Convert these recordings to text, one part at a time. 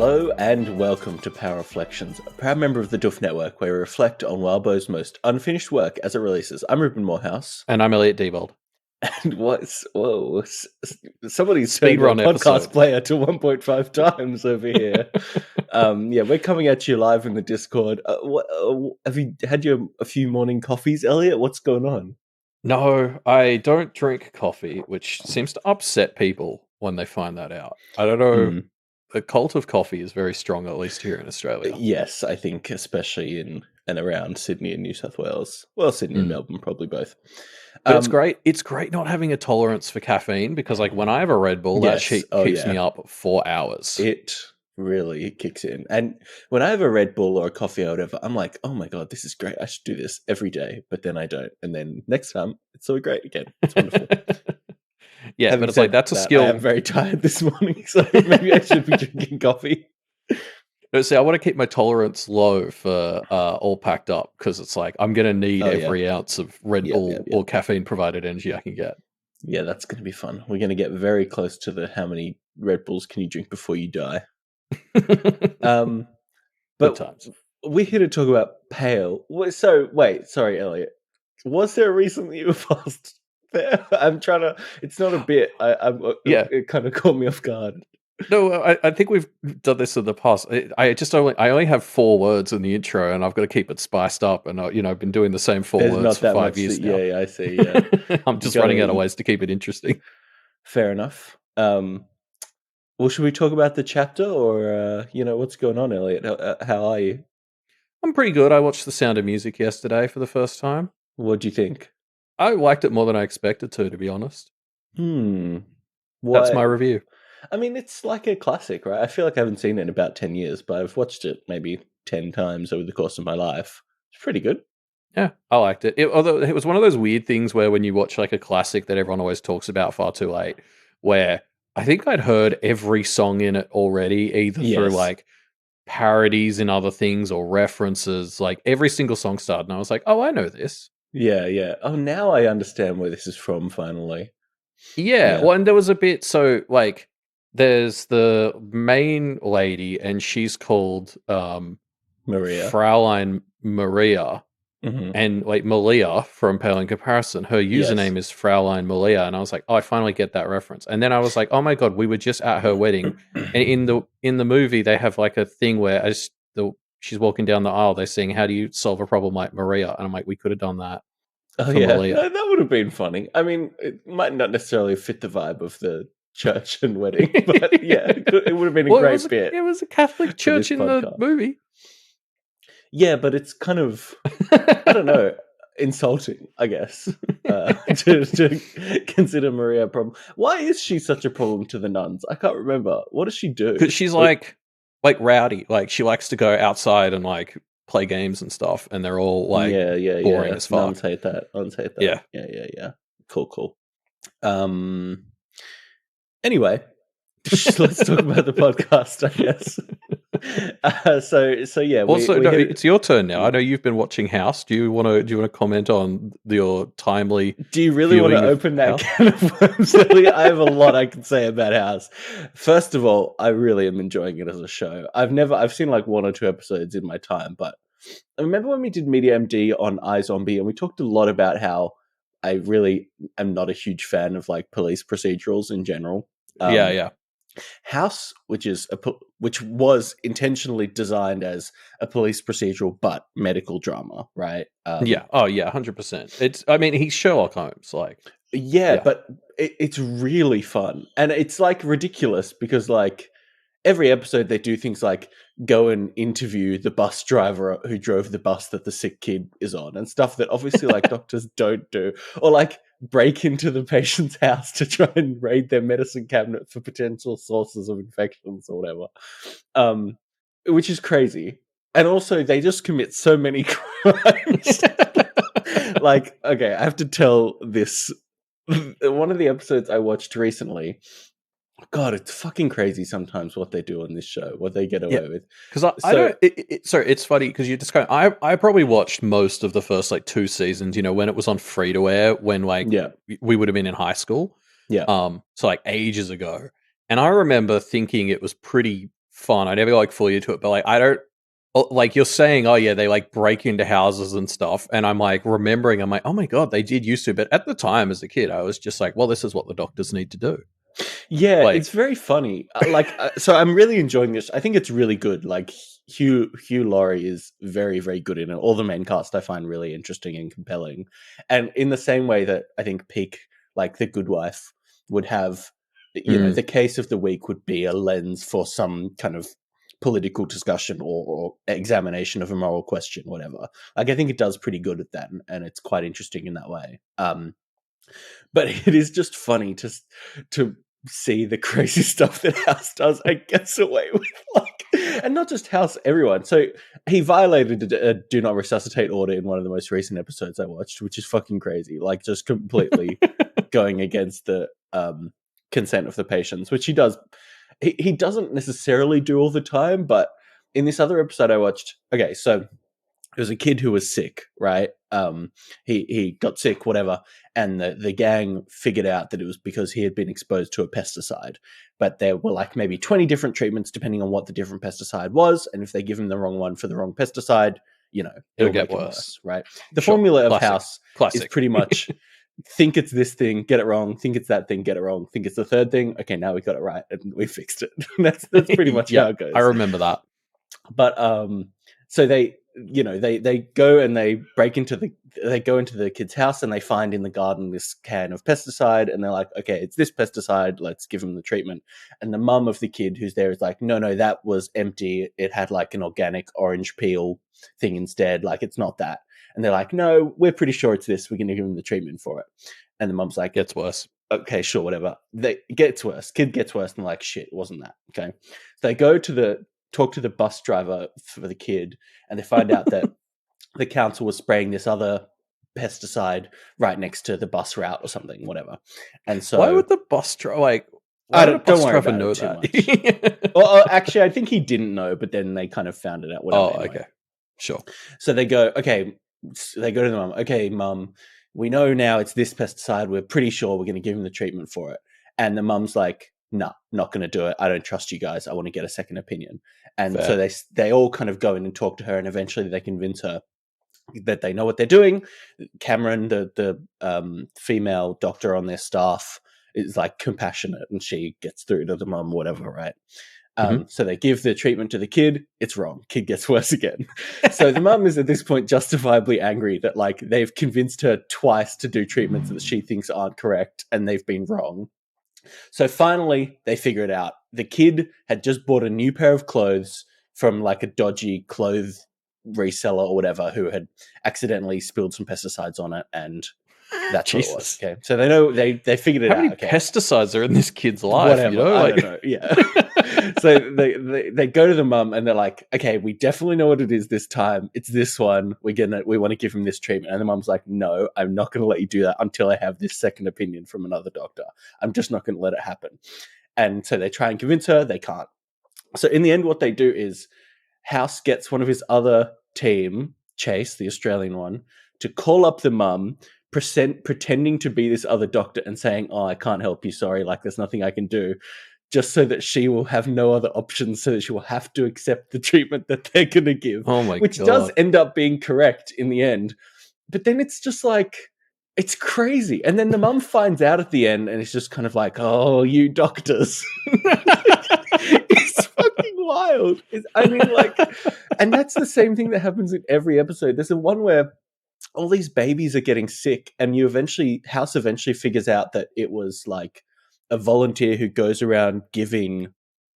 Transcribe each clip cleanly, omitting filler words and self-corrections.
Hello and welcome to Power Reflections, a proud member of the Duff Network where we reflect on Wildbow's most unfinished work as it releases. I'm Ruben Morehouse. And I'm Elliot Diebold. And somebody's turned Speedrun our podcast episode. player to 1.5 times over here. We're coming at you live in the Discord. Have you had a few morning coffees, Elliot? What's going on? No, I don't drink coffee, which seems to upset people when they find that out. I don't know. The cult of coffee is very strong, at least here in Australia. Yes, I think especially in and around Sydney and New South Wales. Well, Sydney and Melbourne, probably both. But it's great. It's great not having a tolerance for caffeine because, like, when I have a Red Bull, that shit keeps me up for hours. It really kicks in. And when I have a Red Bull or a coffee or whatever, I'm like, oh my God, this is great. I should do this every day. But then I don't. And then next time, it's so great again. It's wonderful. Yeah, but it's like, that's a skill. I'm very tired this morning, so maybe I should be drinking coffee. See, I want to keep my tolerance low for all packed up because it's like I'm going to need every ounce of Red Bull or caffeine-provided energy I can get. Yeah, that's going to be fun. We're going to get very close to the how many Red Bulls can you drink before you die. But times. We're here to talk about Pale. So, wait, sorry, Elliot. Was there a reason that you were fast there? I'm trying to. It's not a bit. It kind of caught me off guard. No, I think we've done this in the past. I only have 4 words in the intro, and I've got to keep it spiced up. And I've been doing the same 4 words for 5 years now. Yeah, I see. Yeah, I'm just running out of ways to keep it interesting. Fair enough. Well, should we talk about the chapter, or what's going on, Elliot? How are you? I'm pretty good. I watched The Sound of Music yesterday for the first time. What do you think? I liked it more than I expected to be honest. That's my review. I mean, it's like a classic, right? I feel like I haven't seen it in about 10 years, but I've watched it maybe 10 times over the course of my life. It's pretty good. Yeah, I liked it. Although it was one of those weird things where when you watch like a classic that everyone always talks about far too late, where I think I'd heard every song in it already, either through like parodies and other things or references. Like every single song started, and I was like, "Oh, I know this." Yeah. Oh, now I understand where this is from. Finally. Yeah. Well, and there was a bit like there's the main lady, and she's called Maria, Fraulein Maria. Mm-hmm. And like Malia from Pale in Comparison, her username is Fraulein Malia, and I was like, oh, I finally get that reference. And then I was like, oh my God, we were just at her wedding, and in the movie they have like a thing where she's walking down the aisle, they're saying, how do you solve a problem like Maria? And I'm like, we could have done that. Oh yeah, that would have been funny. I mean, it might not necessarily fit the vibe of the church and wedding, but yeah, it would have been a great bit. It was a Catholic church in the movie. Yeah, but it's kind of, I don't know, insulting, I guess, to consider Maria a problem. Why is she such a problem to the nuns? I can't remember. What does she do? Because she's like rowdy. Like she likes to go outside and like play games and stuff, and they're all like boring as fuck. Nuns hate that. Yeah. Cool. Anyway, let's talk about the podcast, I guess. It's your turn now. I know you've been watching House. Do you want to comment on your timely? Do you really want to open that can of worms? I have a lot I can say about House. First of all, I really am enjoying it as a show. I've seen like 1 or 2 episodes in my time, but I remember when we did Media MD on iZombie, and we talked a lot about how I really am not a huge fan of like police procedurals in general. House, which was intentionally designed as a police procedural but medical drama, right? 100%. I mean, he's Sherlock Holmes, like. But it's really fun, and it's like ridiculous because like every episode they do things like go and interview the bus driver who drove the bus that the sick kid is on, and stuff that obviously like doctors don't do, or like break into the patient's house to try and raid their medicine cabinet for potential sources of infections or whatever, which is crazy. And also they just commit so many crimes. Like, okay, I have to tell this. One of the episodes I watched recently, God, it's fucking crazy sometimes what they do on this show, what they get away with. Because it's funny because you describe. I probably watched most of the first like 2 seasons. When it was on free to air, when we would have been in high school. So like ages ago, and I remember thinking it was pretty fun. I never like fully into it, but like I don't like you're saying, oh yeah, they like break into houses and stuff, and I'm like remembering, I'm like, oh my god, they did used to. But at the time, as a kid, I was just like, well, this is what the doctors need to do. Yeah, Like, it's very funny. So I'm really enjoying this. I think it's really good. Like Hugh Laurie is very, very good in it. All the main cast I find really interesting and compelling. And in the same way that I think Peak, like The Good Wife, would have, the case of the week would be a lens for some kind of political discussion or examination of a moral question, whatever. Like I think it does pretty good at that, and it's quite interesting in that way. But it is just funny to see the crazy stuff that House does and gets away with, like, and not just House, everyone. So he violated a do not resuscitate order in one of the most recent episodes I watched, which is fucking crazy. Like, just completely going against the consent of the patients, which he does. He doesn't necessarily do all the time, but in this other episode I watched, okay, so it was a kid who was sick, right? He got sick, whatever, and the gang figured out that it was because he had been exposed to a pesticide. But there were like maybe 20 different treatments depending on what the different pesticide was, and if they give him the wrong one for the wrong pesticide, it'll get make it worse. worse, right? The formula of Classic. House Classic. is pretty much think it's this thing, get it wrong, think it's that thing, get it wrong, think it's the third thing, okay, now we got it right and we fixed it. That's pretty much how it goes. I remember that. But so they go and they go into the kid's house and they find in the garden this can of pesticide, and they're like, okay, it's this pesticide, let's give him the treatment. And the mum of the kid who's there is like, no, that was empty, it had like an organic orange peel thing instead, like it's not that. And they're like, no, we're pretty sure it's this, we're gonna give him the treatment for it. And the mum's like, gets worse. Okay, sure, whatever. It gets worse. Kid gets worse, and like, shit, it wasn't that. Okay. So they go to talk to the bus driver for the kid, and they find out that the council was spraying this other pesticide right next to the bus route or something, whatever. And so why would the bus driver don't worry about it too much. Well, actually, I think he didn't know, but then they kind of found it out. Whatever, anyway. Okay, sure. So they go, okay. So they go to the mum. Okay, mum, we know now it's this pesticide. We're pretty sure we're going to give him the treatment for it. And the mum's like, no, not going to do it. I don't trust you guys. I want to get a second opinion. And Fair. So they all kind of go in and talk to her, and eventually they convince her that they know what they're doing. Cameron, the female doctor on their staff, is like compassionate, and she gets through to the mum, whatever, right? So they give the treatment to the kid. It's wrong. Kid gets worse again. So the mum is at this point justifiably angry that like they've convinced her twice to do treatments that she thinks aren't correct, and they've been wrong. So finally, they figure it out. The kid had just bought a new pair of clothes from like a dodgy clothes reseller or whatever who had accidentally spilled some pesticides on it, and that's what it was. Okay, so they know they figured it out. How many pesticides are in this kid's life? Whatever, I don't know. Yeah. So they go to the mum and they're like, okay, we definitely know what it is this time. It's this one. We want to give him this treatment. And the mum's like, no, I'm not going to let you do that until I have this second opinion from another doctor. I'm just not going to let it happen. And so they try and convince her. They can't. So in the end, what they do is House gets one of his other team, Chase, the Australian one, to call up the mum, pretending to be this other doctor and saying, oh, I can't help you. Sorry. Like there's nothing I can do. Just so that she will have no other options, so that she will have to accept the treatment that they're going to give. Oh my which God. Does end up being correct in the end. But then it's just like, it's crazy. And then the mum finds out at the end and it's just kind of like, oh, you doctors. It's fucking wild. And that's the same thing that happens in every episode. There's a one where all these babies are getting sick, and House eventually figures out that it was like a volunteer who goes around giving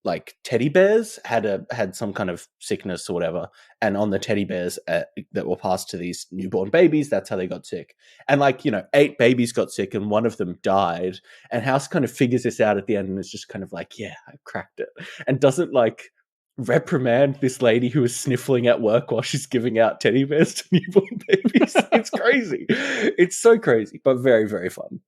like teddy bears had some kind of sickness or whatever, and on the teddy bears that were passed to these newborn babies, that's how they got sick. And 8 babies got sick and one of them died, and House kind of figures this out at the end and is just kind of like, yeah, I cracked it, and doesn't like reprimand this lady who is sniffling at work while she's giving out teddy bears to newborn babies. It's crazy. It's so crazy, but very, very fun.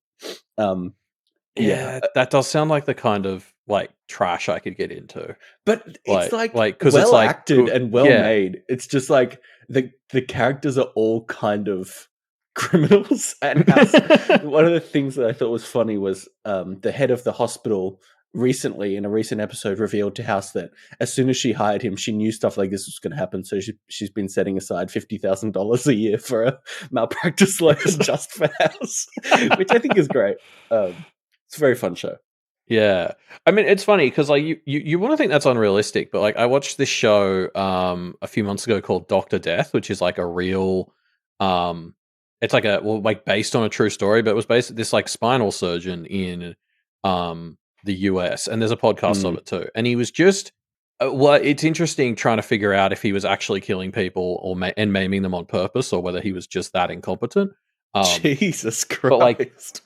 Yeah, that does sound like the kind of like trash I could get into. But it's like because well it's like acted and well made. It's just like the characters are all kind of criminals. And one of the things that I thought was funny was the head of the hospital recently in a recent episode revealed to House that as soon as she hired him, she knew stuff like this was going to happen. So she's been setting aside $50,000 a year for malpractice lawyers just for House, which I think is great. It's a very fun show. Yeah, I mean, it's funny because like you want to think that's unrealistic, but like I watched this show a few months ago called Doctor Death, which is like a real it's like like based on a true story, but it was based this like spinal surgeon in the US, and there's a podcast of it too, and he was just well, it's interesting trying to figure out if he was actually killing people or and maiming them on purpose, or whether he was just that incompetent. Jesus But Christ.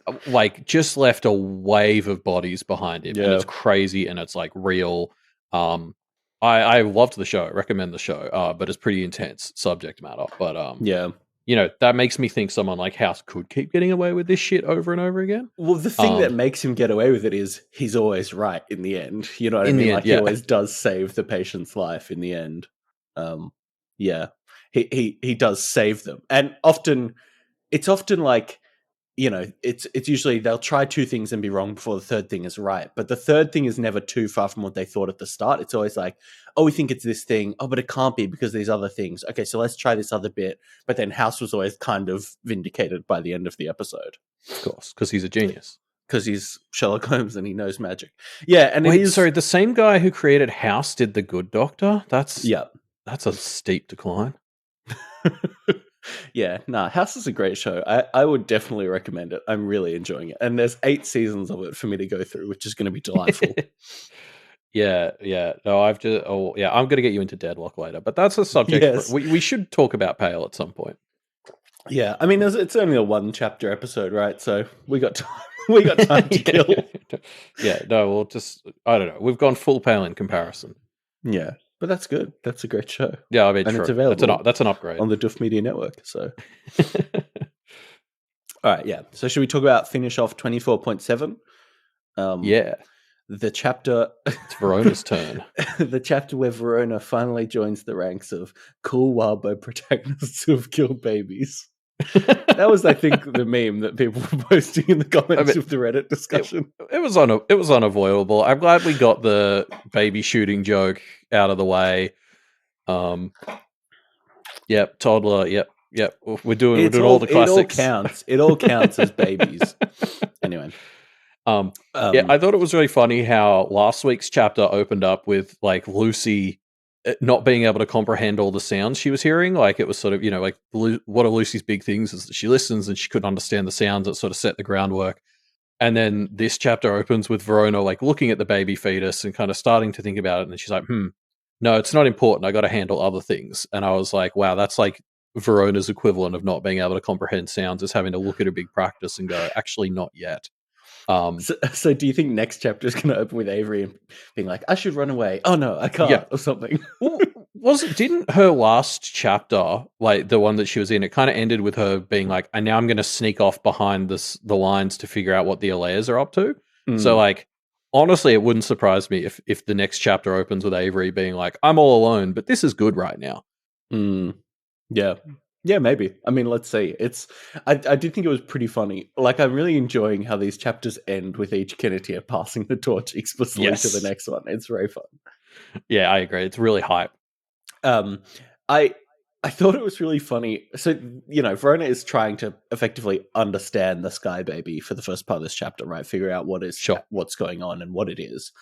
just left a wave of bodies behind him, and it's crazy, and it's like real. I loved the show. I recommend the show, but it's pretty intense subject matter. But you know, that makes me think someone like House could keep getting away with this shit over and over again. Well, the thing that makes him get away with it is he's always right in the end. You know what I mean? Like he always does save the patient's life in the end. Yeah, he does save them, and it's often like, you know, it's usually they'll try two things and be wrong before the third thing is right. But the third thing is never too far from what they thought at the start. It's always like, oh, we think it's this thing. Oh, but it can't be because these other things. Okay, so let's try this other bit. But then House was always kind of vindicated by the end of the episode. Of course, because he's a genius. Because he's Sherlock Holmes and he knows magic. Yeah, and wait, sorry, the same guy who created House did The Good Doctor? That's a steep decline. Yeah, House is a great show. I would definitely recommend it. I'm really enjoying it. And there's 8 seasons of it for me to go through, which is going to be delightful. Yeah. No, I'm going to get you into Deadlock later, but that's a subject. Yes. We should talk about Pale at some point. Yeah, I mean, it's only a 1-chapter episode, right? So we got time. We got time to kill. Yeah, no, we'll just, I don't know. We've gone full Pale in comparison. Yeah. But that's good. That's a great show. Yeah, I mean, and it's available. That's an upgrade on the Duff Media Network. So, all right, yeah. So, should we talk about finish off 24.7? Yeah, the chapter. It's Verona's turn. The chapter where Verona finally joins the ranks of cool Wildbow protagonists who have killed babies. That was, I think, the meme that people were posting in the comments of the Reddit discussion. It was unavoidable. I'm glad we got the baby shooting joke out of the way. Yep, toddler. Yep. We're doing all the classics. It all counts as babies. Anyway. Yeah, I thought it was really funny how last week's chapter opened up with like Lucy not being able to comprehend all the sounds she was hearing. Like it was sort of, you know, like one of Lucy's big things is that she listens and she couldn't understand the sounds that sort of set the groundwork. And then this chapter opens with Verona like looking at the baby fetus and kind of starting to think about it. And then she's like, no, it's not important. I got to handle other things. And I was like, wow, that's like Verona's equivalent of not being able to comprehend sounds, is having to look at a big practice and go, actually not yet. So do you think next chapter is going to open with Avery being like, I should run away? Oh no, I can't, or something? Didn't her last chapter, like the one that she was in, it kind of ended with her being like, and now I'm going to sneak off behind the lines to figure out what the Alaias are up to. So like, honestly, it wouldn't surprise me if the next chapter opens with Avery being like, I'm all alone, but this is good right now. Yeah, maybe. I mean, let's see. I did think it was pretty funny. Like, I'm really enjoying how these chapters end with each Kenneteer passing the torch explicitly to the next one. It's very fun. Yeah, I agree. It's really hype. I thought it was really funny. So, you know, Verona is trying to effectively understand the Sky Baby for the first part of this chapter, right? Figure out what's going on and what it is.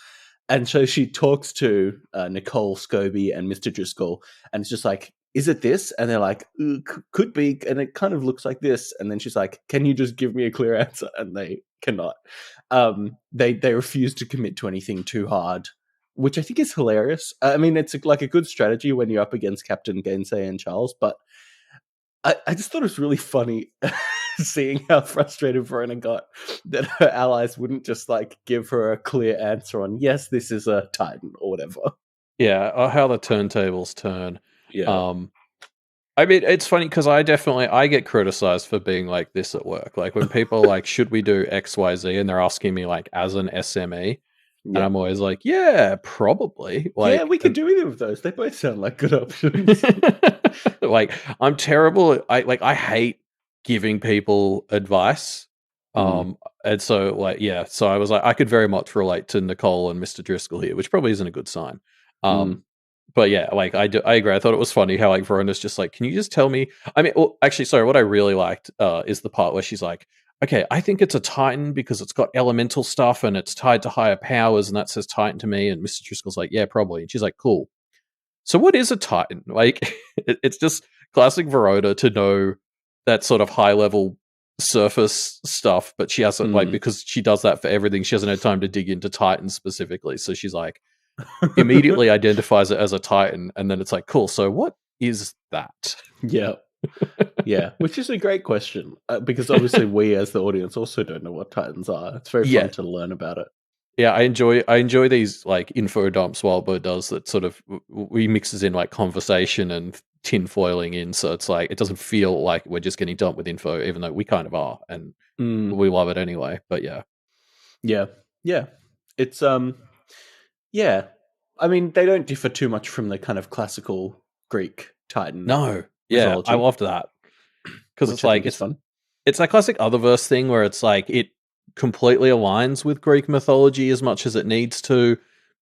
And so she talks to Nicole, Scobie, and Mr. Driscoll, and it's just like, is it this? And they're like, could be, and it kind of looks like this. And then she's like, can you just give me a clear answer? And they cannot. They refuse to commit to anything too hard, which I think is hilarious. I mean, it's like a good strategy when you're up against Captain Gainsay and Charles, but I just thought it was really funny seeing how frustrated Verona got that her allies wouldn't just like give her a clear answer on, yes, this is a Titan or whatever. Yeah, how the turntables turn. Yeah. I mean, it's funny because I get criticized for being like this at work. Like when people are like, should we do XYZ? And they're asking me like as an SME. And I'm always like, yeah, probably. Like, yeah, we could do either of those. They both sound like good options. Like, I'm terrible. I hate giving people advice. And so, like, yeah, so I was like, I could very much relate to Nicole and Mr. Driscoll here, which probably isn't a good sign. Mm. But yeah, like I agree. I thought it was funny how like Verona's just like, can you just tell me? I mean, well, actually, sorry. What I really liked is the part where she's like, okay, I think it's a Titan because it's got elemental stuff and it's tied to higher powers, and that says Titan to me. And Mr. Driscoll's like, yeah, probably. And she's like, cool. So what is a Titan? Like, it's just classic Verona to know that sort of high level surface stuff, but she hasn't like Mm. because she does that for everything. She hasn't had time to dig into Titans specifically. So she's like immediately identifies it as a Titan, and then it's like, cool. So what is that? Yeah. Yeah, which is a great question because obviously we as the audience also don't know what Titans are. It's very fun Yeah, to learn about it. yeah. I enjoy these like info dumps Wildbow does that sort of we mixes in like conversation and tinfoiling in, so it's like it doesn't feel like we're just getting dumped with info, even though we kind of are, and Mm. we love it anyway. But yeah, Yeah, yeah. It's yeah. I mean, they don't differ too much from the kind of classical Greek Titan no, yeah, I mythology, loved that because it's which I like think is fun. it's that classic Otherverse thing where it's like it completely aligns with Greek mythology as much as it needs to,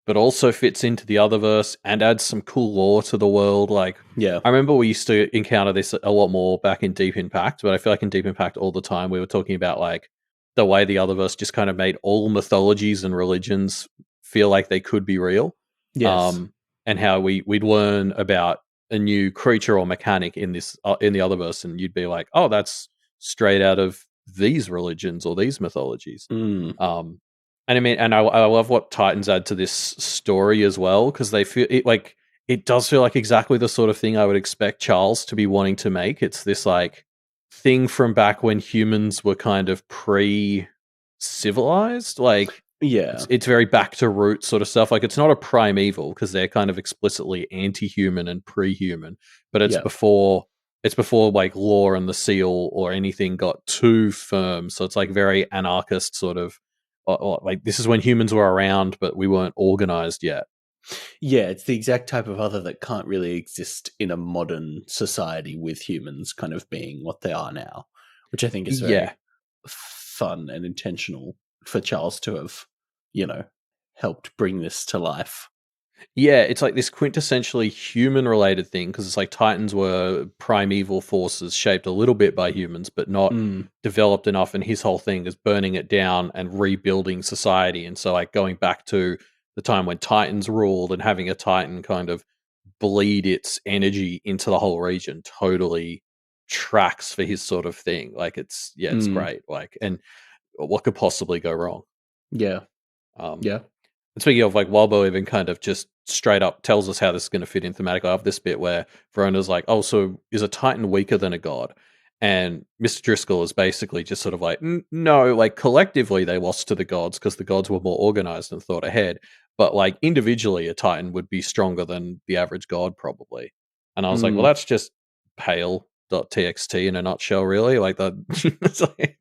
but also fits into the Otherverse and adds some cool lore to the world. Like, Yeah. I remember we used to encounter this a lot more back in Deep Impact, but I feel like in Deep Impact all the time we were talking about like the way the Otherverse just kind of made all mythologies and religions feel like they could be real. Yes. Um, and how we'd learn about a new creature or mechanic in this in the Otherverse, and you'd be like, oh, that's straight out of these religions or these mythologies. Mm. Um, and I mean, and I love what Titans add to this story as well because they feel it like it does feel like exactly the sort of thing I would expect Charles to be wanting to make. It's this like thing from back when humans were kind of pre-civilized, like. Yeah. It's very back to root sort of stuff. Like it's not a primeval because they're kind of explicitly anti-human and pre-human, but Yeah. it's before like law and the seal or anything got too firm. So it's like very anarchist sort of like this is when humans were around, but we weren't organized yet. Yeah, it's the exact type of other that can't really exist in a modern society with humans kind of being what they are now, which I think is very Yeah. fun and intentional for Charles to have, helped bring this to life. Yeah, it's like this quintessentially human related thing because it's like Titans were primeval forces shaped a little bit by humans, but not Mm. developed enough. And his whole thing is burning it down and rebuilding society. And so, like, going back to the time when Titans ruled and having a Titan kind of bleed its energy into the whole region totally tracks for his sort of thing. Like, it's Mm. great. Like, and what could possibly go wrong? Yeah. Um, Yeah. and speaking of like Walbo even kind of just straight up tells us how this is going to fit in thematically. I have this bit where Verona's like, oh, so is a Titan weaker than a god? And Mr. Driscoll is basically just sort of like, no, like collectively they lost to the gods because the gods were more organized and thought ahead. But like individually, a Titan would be stronger than the average god probably. And I was like, well, Mm. that's just pale.txt in a nutshell, really. Like that, it's like,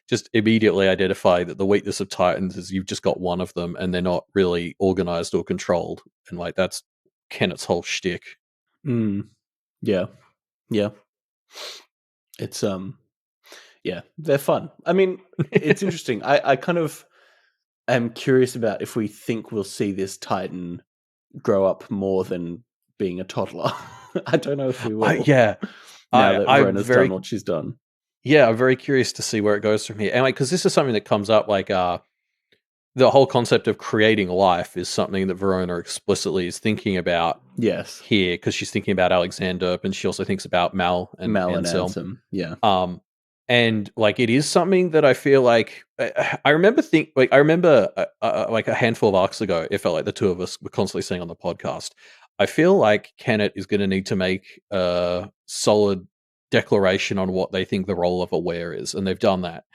just immediately identify that the weakness of Titans is you've just got one of them and they're not really organized or controlled. And like that's Kennett's whole shtick. Mm. Yeah. Yeah. It's yeah, they're fun. I mean, it's interesting. I kind of am curious about if we think we'll see this Titan grow up more than being a toddler. I don't know if we will. Yeah, Now that I'm Verona's done very what she's done. yeah, I'm very curious to see where it goes from here. And like, because this is something that comes up, like the whole concept of creating life is something that Verona explicitly is thinking about Yes. here because she's thinking about Alexander, and she also thinks about Mal and Mal and Anselm. Ansem. Yeah. And like it is something that I feel like I remember like a handful of arcs ago, it felt like the two of us were constantly saying on the podcast. I feel like Kennett is going to need to make a solid declaration on what they think the role of aware is, and they've done that.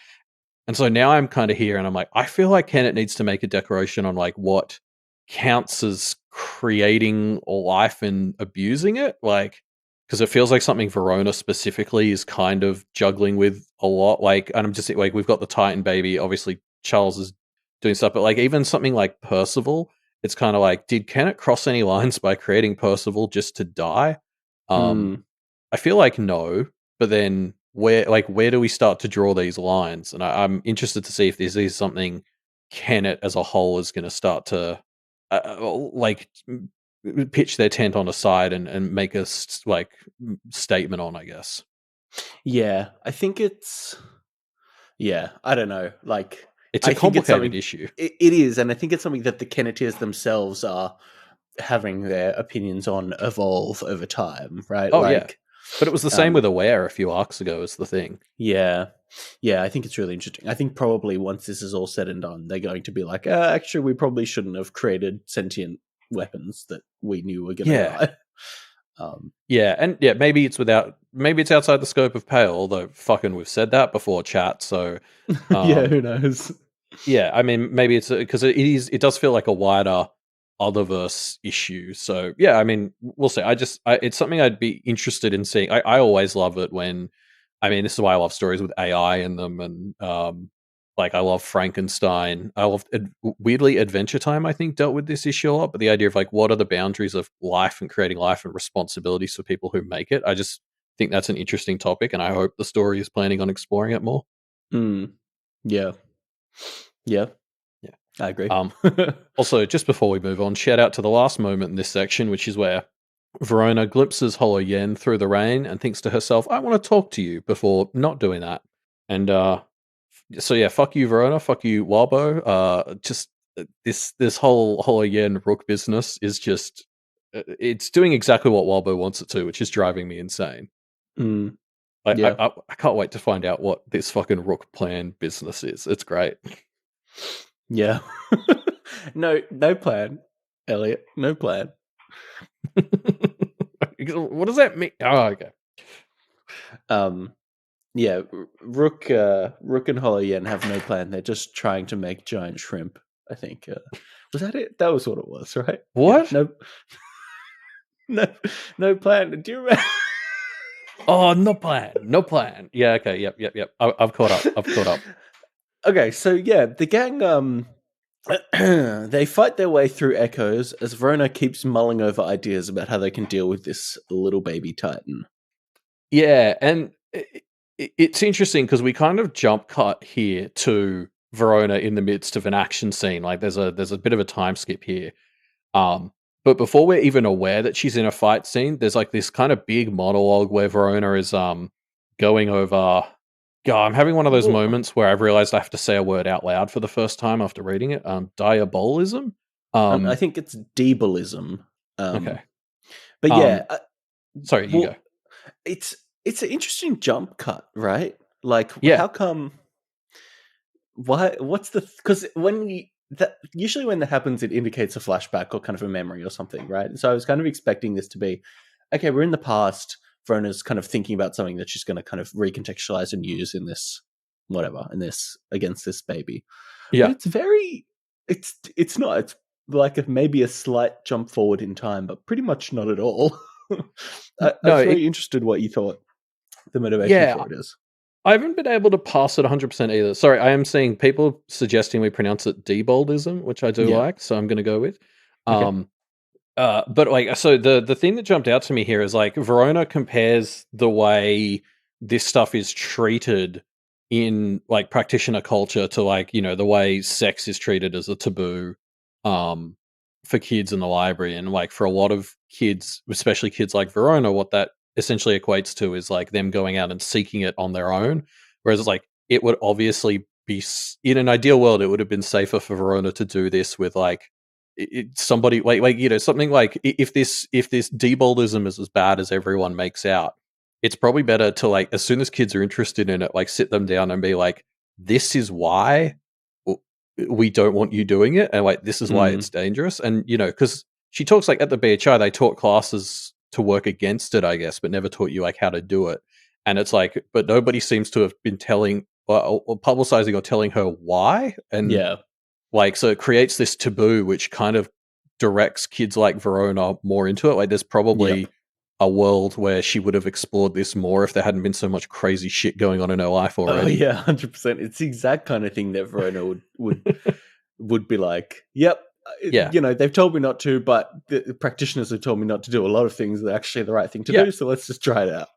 And so now I'm kind of here, and I'm like, I feel like Kennett needs to make a declaration on like what counts as creating life and abusing it, like because it feels like something Verona specifically is kind of juggling with a lot. Like, and I'm just like, we've got the Titan baby. Obviously, Charles is doing stuff, but like even something like Percival, it's kind of like, did Kennett cross any lines by creating Percival just to die? Um, Mm. I feel like no, but then where do we start to draw these lines? And I'm interested to see if this is something Kennet as a whole is going to start to pitch their tent on a side and make a statement on, I guess. Yeah, I think it's. Yeah, I don't know. Like, It's a I think it's complicated something. issue. It is, and I think it's something that the Kennetiers themselves are having their opinions on evolve over time, right? Oh yeah, Like, but it was the same with Aware a few arcs ago. Is the thing. yeah, yeah. I think it's really interesting. I think probably once this is all said and done, they're going to be like, actually, we probably shouldn't have created sentient weapons that we knew were going to Yeah. die. Yeah, and yeah, maybe it's outside the scope of Pale, although fucking we've said that before, chat. So, yeah, who knows? yeah, I mean, maybe it's because it does feel like a wider Otherverse issue. So, yeah, I mean, we'll see. It's something I'd be interested in seeing. I always love it when, I mean, this is why I love stories with AI in them, and like I love Frankenstein. I love weirdly Adventure Time. I think dealt with this issue a lot, but the idea of like what are the boundaries of life and creating life and responsibilities for people who make it. I just think that's an interesting topic, and I hope the story is planning on exploring it more. Yeah, yeah, yeah. I agree. Also, just before we move on, shout out to the last moment in this section, which is where Verona glimpses Hollow Yen through the rain and thinks to herself, I want to talk to you, before not doing that. And so yeah, fuck you, Verona, fuck you, Walbo. Just this whole Hollow Yen Rook business is just it's doing exactly what Walbo wants it to, which is driving me insane. Yeah. I can't wait to find out what this fucking Rook plan business is. It's great. Yeah. No plan, Elliot. No plan. What does that mean? Oh, okay. Yeah, Rook and Hollow Yen have no plan. They're just trying to make giant shrimp, I think. Was that it? That was what it was, right? What? Yeah, no plan. Do you remember? Oh, no plan. Yeah, okay, yep. I've caught up. Okay, so yeah, the gang they fight their way through echoes as Verona keeps mulling over ideas about how they can deal with this little baby titan. Yeah, and it's interesting because we kind of jump cut here to Verona in the midst of an action scene. Like there's a bit of a time skip here. But before we're even aware that she's in a fight scene, there's like this kind of big monologue where Verona is going over. God, I'm having one of those moments where I've realized I have to say a word out loud for the first time after reading it. Diabolism. I think it's Debilism. Okay. But yeah, sorry, you go. It's an interesting jump cut, right? Like, how come? Why? What's the? Because usually when that happens, it indicates a flashback or kind of a memory or something, right? So I was kind of expecting this to be, okay, we're in the past. Verona's kind of thinking about something that she's going to kind of recontextualize and use in this, whatever, in this against this baby. Yeah, but it's not. It's like maybe a slight jump forward in time, but pretty much not at all. I was very interested what you thought the motivation for it is. I haven't been able to pass it 100% either. Sorry, I am seeing people suggesting we pronounce it deboldism, which I do like, so I'm going to go with. Okay. But like, so the thing that jumped out to me here is like Verona compares the way this stuff is treated in like practitioner culture to like, you know, the way sex is treated as a taboo for kids in the library. And like for a lot of kids, especially kids like Verona, what that essentially equates to is like them going out and seeking it on their own. Whereas it's like it would obviously be, in an ideal world, it would have been safer for Verona to do this with like somebody like you know, something like if this deboldism is as bad as everyone makes out, it's probably better to like, as soon as kids are interested in it, like sit them down and be like, this is why we don't want you doing it, and like this is why it's dangerous. And you know, because she talks like at the BHI they taught classes to work against it, I guess, but never taught you like how to do it. And it's like, but nobody seems to have been telling or publicizing or telling her why. And like, so it creates this taboo which kind of directs kids like Verona more into it. Like there's probably a world where she would have explored this more if there hadn't been so much crazy shit going on in her life already. Oh yeah, 100%. It's the exact kind of thing that Verona would be like, yep. Yeah. You know, they've told me not to, but the practitioners have told me not to do a lot of things that are actually the right thing to do, so let's just try it out.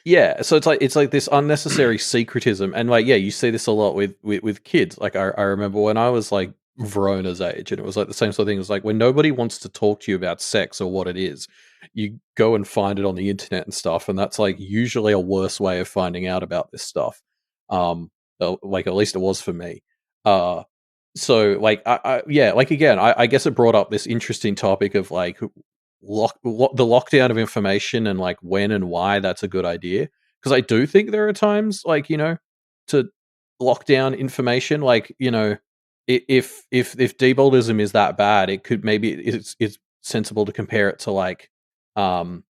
Yeah, so it's like this unnecessary secretism, and like, yeah, you see this a lot with kids. Like I remember when I was like Verona's age, and it was like the same sort of thing. It was like when nobody wants to talk to you about sex or what it is, you go and find it on the internet and stuff, and that's like usually a worse way of finding out about this stuff. Like at least it was for me. Uh, so like yeah, like again, I guess it brought up this interesting topic of like the lockdown of information and like when and why that's a good idea, because I do think there are times like, you know, to lock down information, like, you know, if deboldism is that bad, it could maybe it's sensible to compare it to um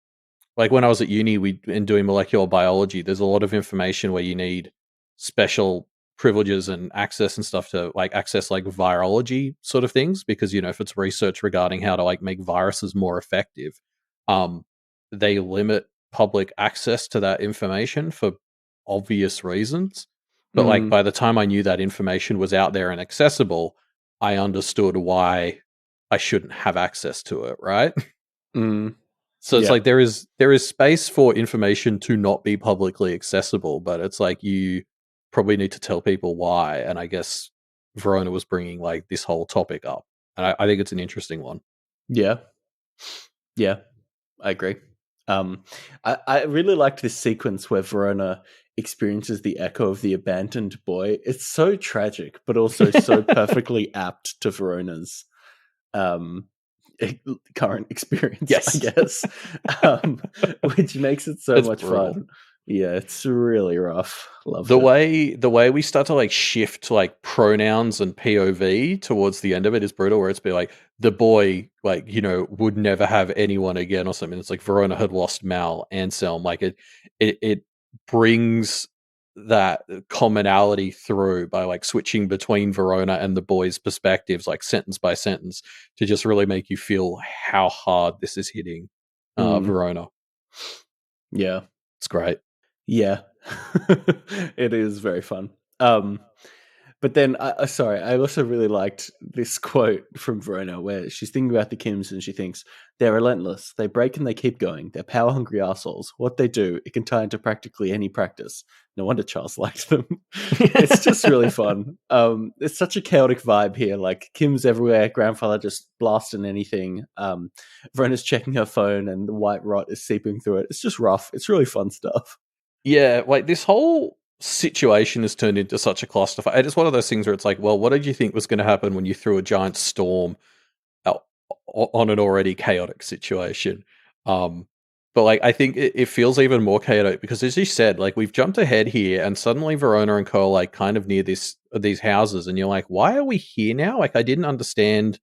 like when I was at uni, we in doing molecular biology, there's a lot of information where you need special privileges and access and stuff to like access like virology sort of things, because you know, if it's research regarding how to like make viruses more effective, um they limit public access to that information for obvious reasons. But like Mm, by the time I knew that information was out there and accessible, I understood why I shouldn't have access to it, right? mm, So it's yeah, like there is space for information to not be publicly accessible, but it's like you probably need to tell people why. And I guess Verona was bringing like this whole topic up, and I think it's an interesting one. yeah, yeah. I agree. Um, I really liked this sequence where Verona experiences the echo of the abandoned boy. It's so tragic, but also so perfectly apt to Verona's um, current experience, I Yes, guess, um, which makes it so it's much brutal. fun. Yeah, it's really rough. Loved The it. way the way we start to like shift like pronouns and POV towards the end of it is brutal, where it's be like the boy, like, you know, would never have anyone again or something. It's like Verona had lost Mal, Anselm. Like it brings that commonality through by like switching between Verona and the boy's perspectives, like sentence by sentence, to just really make you feel how hard this is hitting Mm, Verona. yeah, It's great. yeah, it is very fun. But then, sorry, I also really liked this quote from Verona where she's thinking about the Kims and she thinks, they're relentless. They break and they keep going. They're power hungry assholes. What they do, it can tie into practically any practice. No wonder Charles liked them. It's just really fun. It's such a chaotic vibe here. Like, Kim's everywhere, grandfather just blasting anything. Verona's checking her phone and the white rot is seeping through it. It's just rough. It's really fun stuff. Yeah, like this whole situation has turned into such a clusterfuck. And it's one of those things where it's like, well, what did you think was going to happen when you threw a giant storm out on an already chaotic situation? Um, but like, I think it feels even more chaotic because, as you said, like we've jumped ahead here, and suddenly Verona and Co are like kind of near these houses, and you're like, why are we here now? Like, I didn't understand.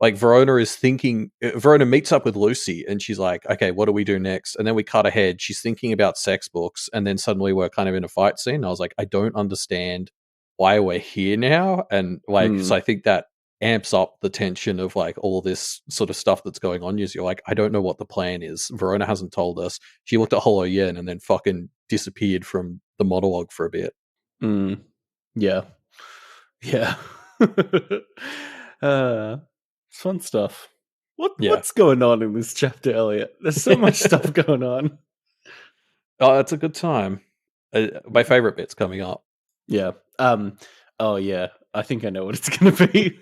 Like Verona is thinking. Verona meets up with Lucy, and she's like, "Okay, what do we do next?" And then we cut ahead. She's thinking about sex books, and then suddenly we're kind of in a fight scene. I was like, I don't understand why we're here now, and like, so Mm, I think that amps up the tension of like all this sort of stuff that's going on. You're like, I don't know what the plan is. Verona hasn't told us. She looked at Hollow Yen and then fucking disappeared from the monologue for a bit. mm, yeah. Yeah. uh, it's fun stuff. Yeah. What's going on in this chapter, Elliot? There's so much stuff going on. Oh, it's a good time. My favorite bit's coming up. Yeah. Oh yeah. I think I know what it's gonna be.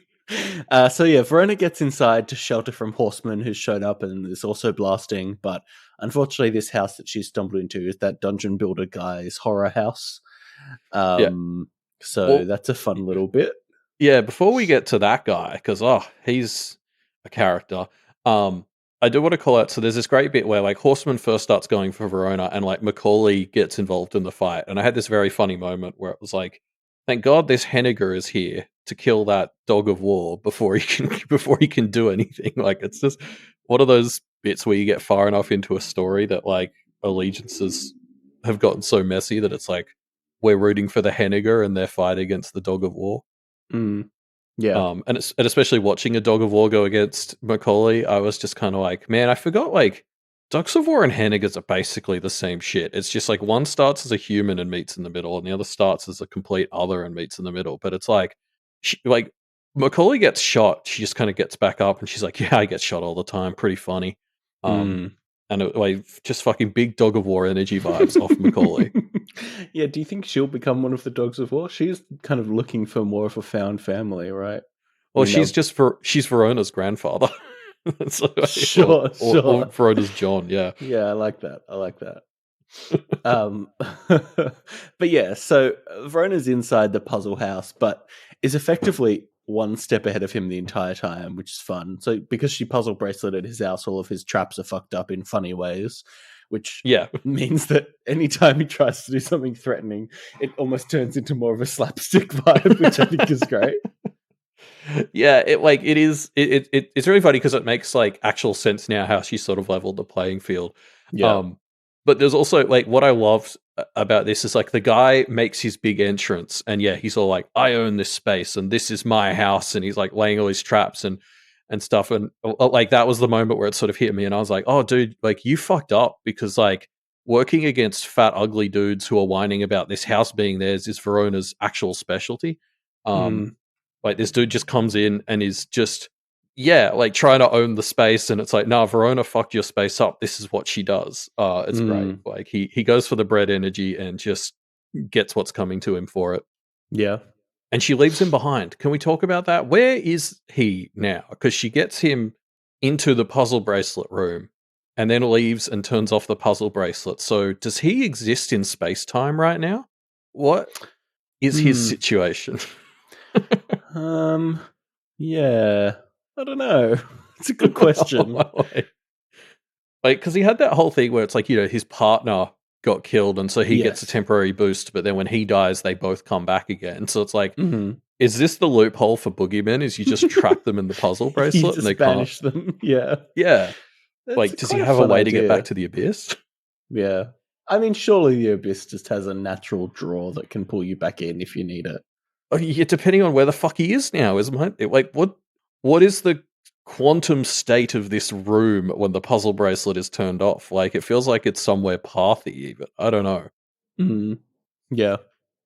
So yeah, Verona gets inside to shelter from horsemen who's shown up and is also blasting, but unfortunately this house that she's stumbled into is that dungeon builder guy's horror house. Yeah. Um so Well, that's a fun little bit. yeah, before we get to that guy, because he's a character. Um, I do want to call out. So there's this great bit where like Horseman first starts going for Verona, and like Macaulay gets involved in the fight, and I had this very funny moment where it was like, "Thank God this Henniger is here to kill that dog of war before he can before he can do anything." Like it's just one of those bits where you get far enough into a story that like allegiances have gotten so messy that it's like we're rooting for the Henniger and their fight against the dog of war. Mm, yeah. And especially watching a Dog of War go against Macaulay, I was just kind of like, man, I forgot like Dogs of War and Hennigers are basically the same shit. It's just like one starts as a human and meets in the middle, and the other starts as a complete other and meets in the middle. But it's like Macaulay gets shot, she just kind of gets back up, and she's like, yeah, I get shot all the time. Pretty funny. Um, Mm. and like just fucking big dog of war energy vibes off Macaulay. Yeah, do you think she'll become one of the dogs of war? She's kind of looking for more of a found family, right? I Well, mean, they'll she's Verona's grandfather. So, sure, or sure. Verona's John, yeah. Yeah, I like that. I like that. But yeah, so Verona's inside the puzzle house, but is effectively one step ahead of him the entire time, which is fun. So because she puzzle braceleted his house, all of his traps are fucked up in funny ways, which Yeah. means that anytime he tries to do something threatening, it almost turns into more of a slapstick vibe, which I think is great. Yeah, it's really funny because it makes like actual sense now how she sort of leveled the playing field. Yeah. But there's also like what I love about this is like the guy makes his big entrance and yeah, he's all like, I own this space and this is my house, and he's like laying all his traps and stuff, and like that was the moment where it sort of hit me and I was like, oh dude, like you fucked up, because like working against fat ugly dudes who are whining about this house being theirs is Verona's actual specialty. Mm. Like this dude just comes in and is just, yeah, like trying to own the space, and it's like, nah, Verona fucked your space up. This is what she does. It's great. Mm. Like he goes for the bread energy and just gets what's coming to him for it. Yeah. And she leaves him behind. Can we talk about that? Where is he now? Because she gets him into the puzzle bracelet room and then leaves and turns off the puzzle bracelet. So does he exist in space time right now? What is his Hmm. situation? Yeah. I don't know. It's a good question. Like, because he had that whole thing where it's like, his partner got killed, and so he gets a Yes. temporary boost, but then when he dies, they both come back again. So it's like, Mm-hmm. is this the loophole for boogeymen? Is you just trap them in the puzzle You bracelet and they just can't? banish them. Yeah. Yeah. That's Like, does he quite a have a fun way to get back idea. to the abyss? Yeah. I mean, surely the Abyss just has a natural draw that can pull you back in if you need it. Oh, yeah, depending on where the fuck he is now, isn't it? Like, what is the quantum state of this room when the puzzle bracelet is turned off? Like, it feels like it's somewhere pathy, even. I don't know. Mm. Yeah.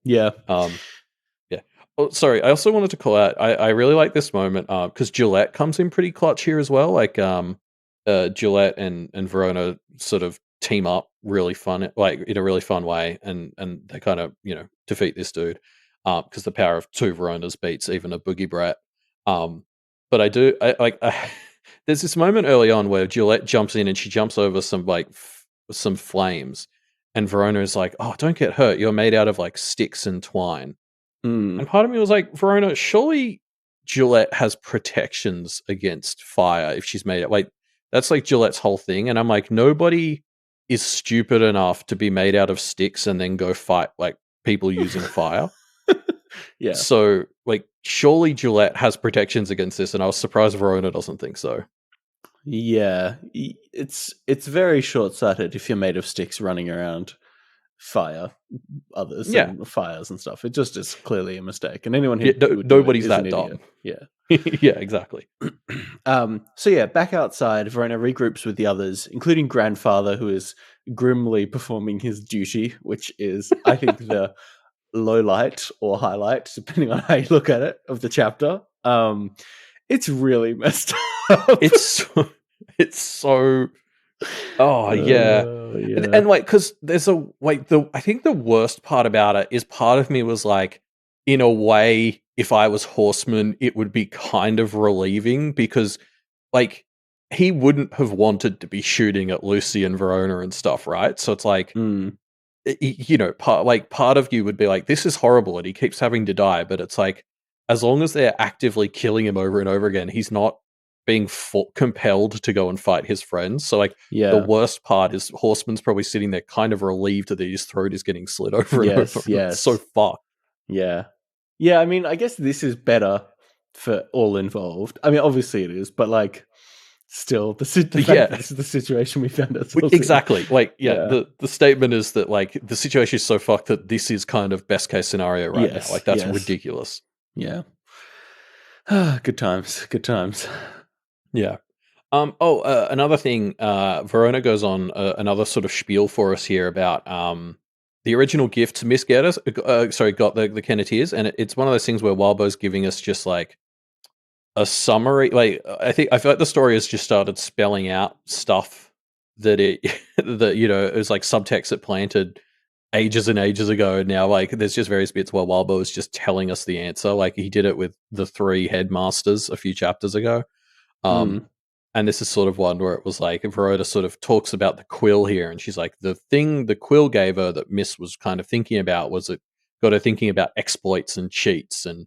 Yeah. Yeah. Oh, sorry. I also wanted to call out. I really like this moment because Gillette comes in pretty clutch here as well. Like Gillette and Verona sort of team up really fun, like in a really fun way, and they kind of defeat this dude because the power of two Veronas beats even a boogie brat. But there's this moment early on where Gillette jumps in and she jumps over some some flames, and Verona is like, "Oh, don't get hurt. You're made out of like sticks and twine." Mm. And part of me was like, Verona, surely Gillette has protections against fire if she's made it. Like, that's like Gillette's whole thing. And I'm like, nobody is stupid enough to be made out of sticks and then go fight like people using fire. Yeah. So, like, surely Gillette has protections against this. And I was surprised Verona doesn't think so. Yeah. It's very short-sighted if you're made of sticks running around fire others Yeah. and fires and stuff. It just is clearly a mistake. And anyone who Yeah, would do it nobody's is an that idiot. dumb. Yeah. Yeah, exactly. So yeah, back outside, Verona regroups with the others, including Grandfather, who is grimly performing his duty, which is, I think, the low light or highlight, depending on how you look at it, of the chapter. It's really messed up. It's so. Oh yeah, Yeah. and like because there's a like the I think the worst part about it is part of me was like, in a way, if I was Horseman, it would be kind of relieving because like he wouldn't have wanted to be shooting at Lucy and Verona and stuff, right? So it's like Mm. part of you would be like, this is horrible, and he keeps having to die, but it's like as long as they're actively killing him over and over again, he's not being compelled to go and fight his friends. So like the Yeah. worst part is Horseman's probably sitting there kind of relieved that his throat is getting slit over and over. Yes. It's so Yes. fucked. Yeah. Yeah. I mean, I guess this is better for all involved. I mean, obviously it is, but like, still, the fact Yeah, that this is the situation we found ourselves exactly. Like, in. yeah, the statement is that like the situation is so fucked that this is kind of best case scenario right now. Like that's ridiculous. Yeah. Good times. Good times. Yeah. Another thing. Verona goes on another sort of spiel for us here about the original gift Miss Geddes, got the Kenneteers, and it's one of those things where Wildbow's giving us just like a summary. Like I feel like the story has just started spelling out stuff that it that it was like subtext that planted ages and ages ago. And now like there's just various bits where Wildbow is just telling us the answer. Like he did it with the three headmasters a few chapters ago. Um, Mm. and this is sort of one where it was like Verona sort of talks about the quill here, and she's like, the thing the quill gave her that Miss was kind of thinking about was it got her thinking about exploits and cheats, and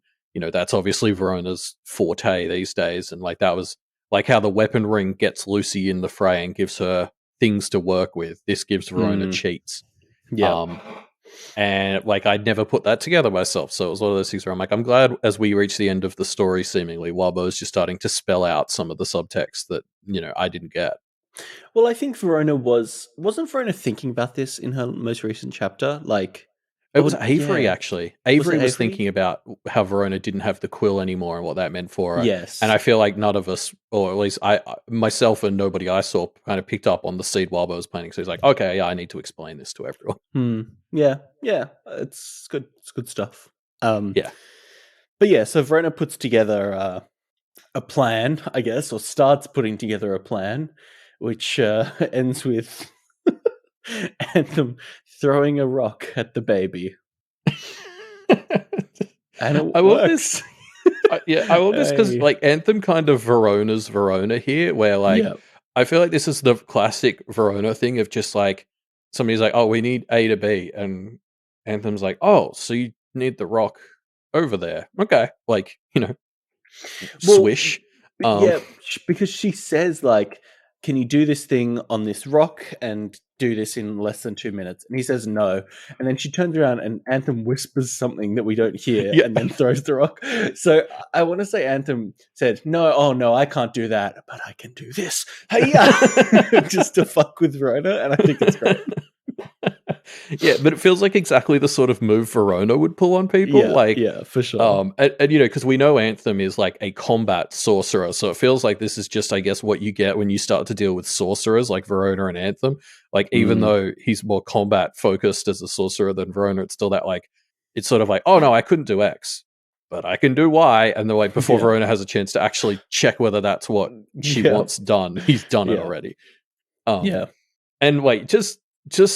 that's obviously Verona's forte these days, and like that was like how the weapon ring gets Lucy in the fray and gives her things to work with. This gives Verona Mm. cheats. Yeah. Um, and like I'd never put that together myself. So it was one of those things where I'm like, I'm glad as we reach the end of the story, seemingly, Wabbo's just starting to spell out some of the subtext that, I didn't get. Well, I think Verona wasn't Verona thinking about this in her most recent chapter? Like, It was oh Avery, yeah, actually. was it Avery was Avery? thinking about how Verona didn't have the quill anymore and what that meant for her. And Yes. I feel like none of us, or at least myself and nobody I saw, kind of picked up on the seed Wabbo was planting. So he's like, okay, yeah, I need to explain this to everyone. Hmm. Yeah. Yeah. It's good. It's good stuff. Yeah. But yeah, so Verona puts together a plan, I guess, or starts putting together a plan, which ends with Anthem throwing a rock at the baby, and it I love this. works. I love this because Hey. like Anthem kind of Verona's Verona here, where like Yeah. I feel like this is the classic Verona thing of just like somebody's like, oh, we need A to B, and Anthem's like, oh, so you need the rock over there, okay, like Well, swish. yeah, because she says like, "Can you do this thing on this rock and do this in less than 2 minutes?" And he says no. And then she turns around and Anthem whispers something that we don't hear, Yeah. and then throws the rock. So I want to say Anthem said, "No, oh no, I can't do that, but I can do this." Hey, yeah, just to fuck with Rona, and I think it's great. Yeah, but it feels like exactly the sort of move Verona would pull on people. Yeah, Like, yeah, for sure. and because we know Anthem is like a combat sorcerer, so it feels like this is just, I guess, what you get when you start to deal with sorcerers like Verona and Anthem. Like, even Mm, though he's more combat focused as a sorcerer than Verona, it's still that like it's sort of like, oh no, I couldn't do X, but I can do Y, and then like before yeah, Verona has a chance to actually check whether that's what she yeah, wants done, he's done it yeah, already. Um, yeah, and wait, just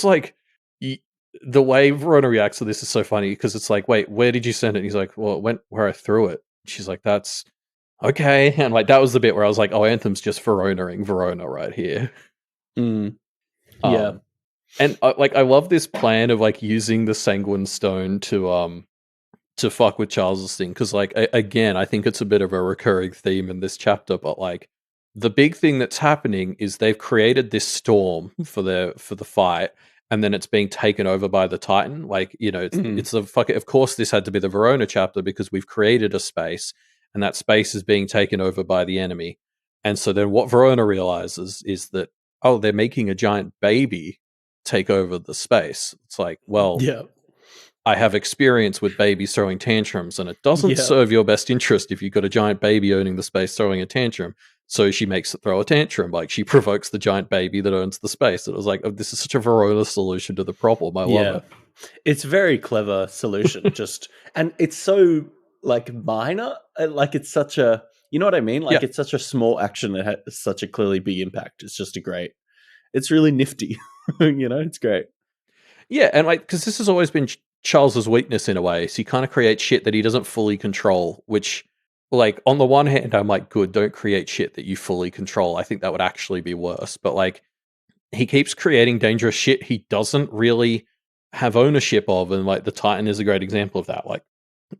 like y- the way Verona reacts to this is so funny because it's like, wait, where did you send it? And he's like, well, it went where I threw it. She's like, that's okay. And like that was the bit where I was like, oh, Anthem's just Veronaing Verona right here. mm, yeah, Um, and like I love this plan of like using the Sanguine Stone to fuck with Charles's thing because like again, I think it's a bit of a recurring theme in this chapter, but like the big thing that's happening is they've created this storm for the fight, and then it's being taken over by the Titan. Like mm, it's the fuck. Of course, this had to be the Verona chapter because we've created a space, and that space is being taken over by the enemy. And so then what Verona realizes is that oh, they're making a giant baby take over the space. It's like, well, yeah, I have experience with babies throwing tantrums, and it doesn't yeah. serve your best interest if you've got a giant baby owning the space throwing a tantrum. So she makes it throw a tantrum, like she provokes the giant baby that owns the space. And it was like, oh, this is such a Verona solution to the problem. I love Yeah. it. It's a very clever solution, just and it's so like minor, like it's such a you know what I mean? Yeah, Like it's such a small action that has such a clearly big impact. It's just a great. It's really nifty. It's great. yeah, and like because this has always been Charles's weakness in a way. So he kind of creates shit that he doesn't fully control. Which, like, on the one hand, I'm like, good, don't create shit that you fully control. I think that would actually be worse. But like, he keeps creating dangerous shit he doesn't really have ownership of, and like the Titan is a great example of that. Like,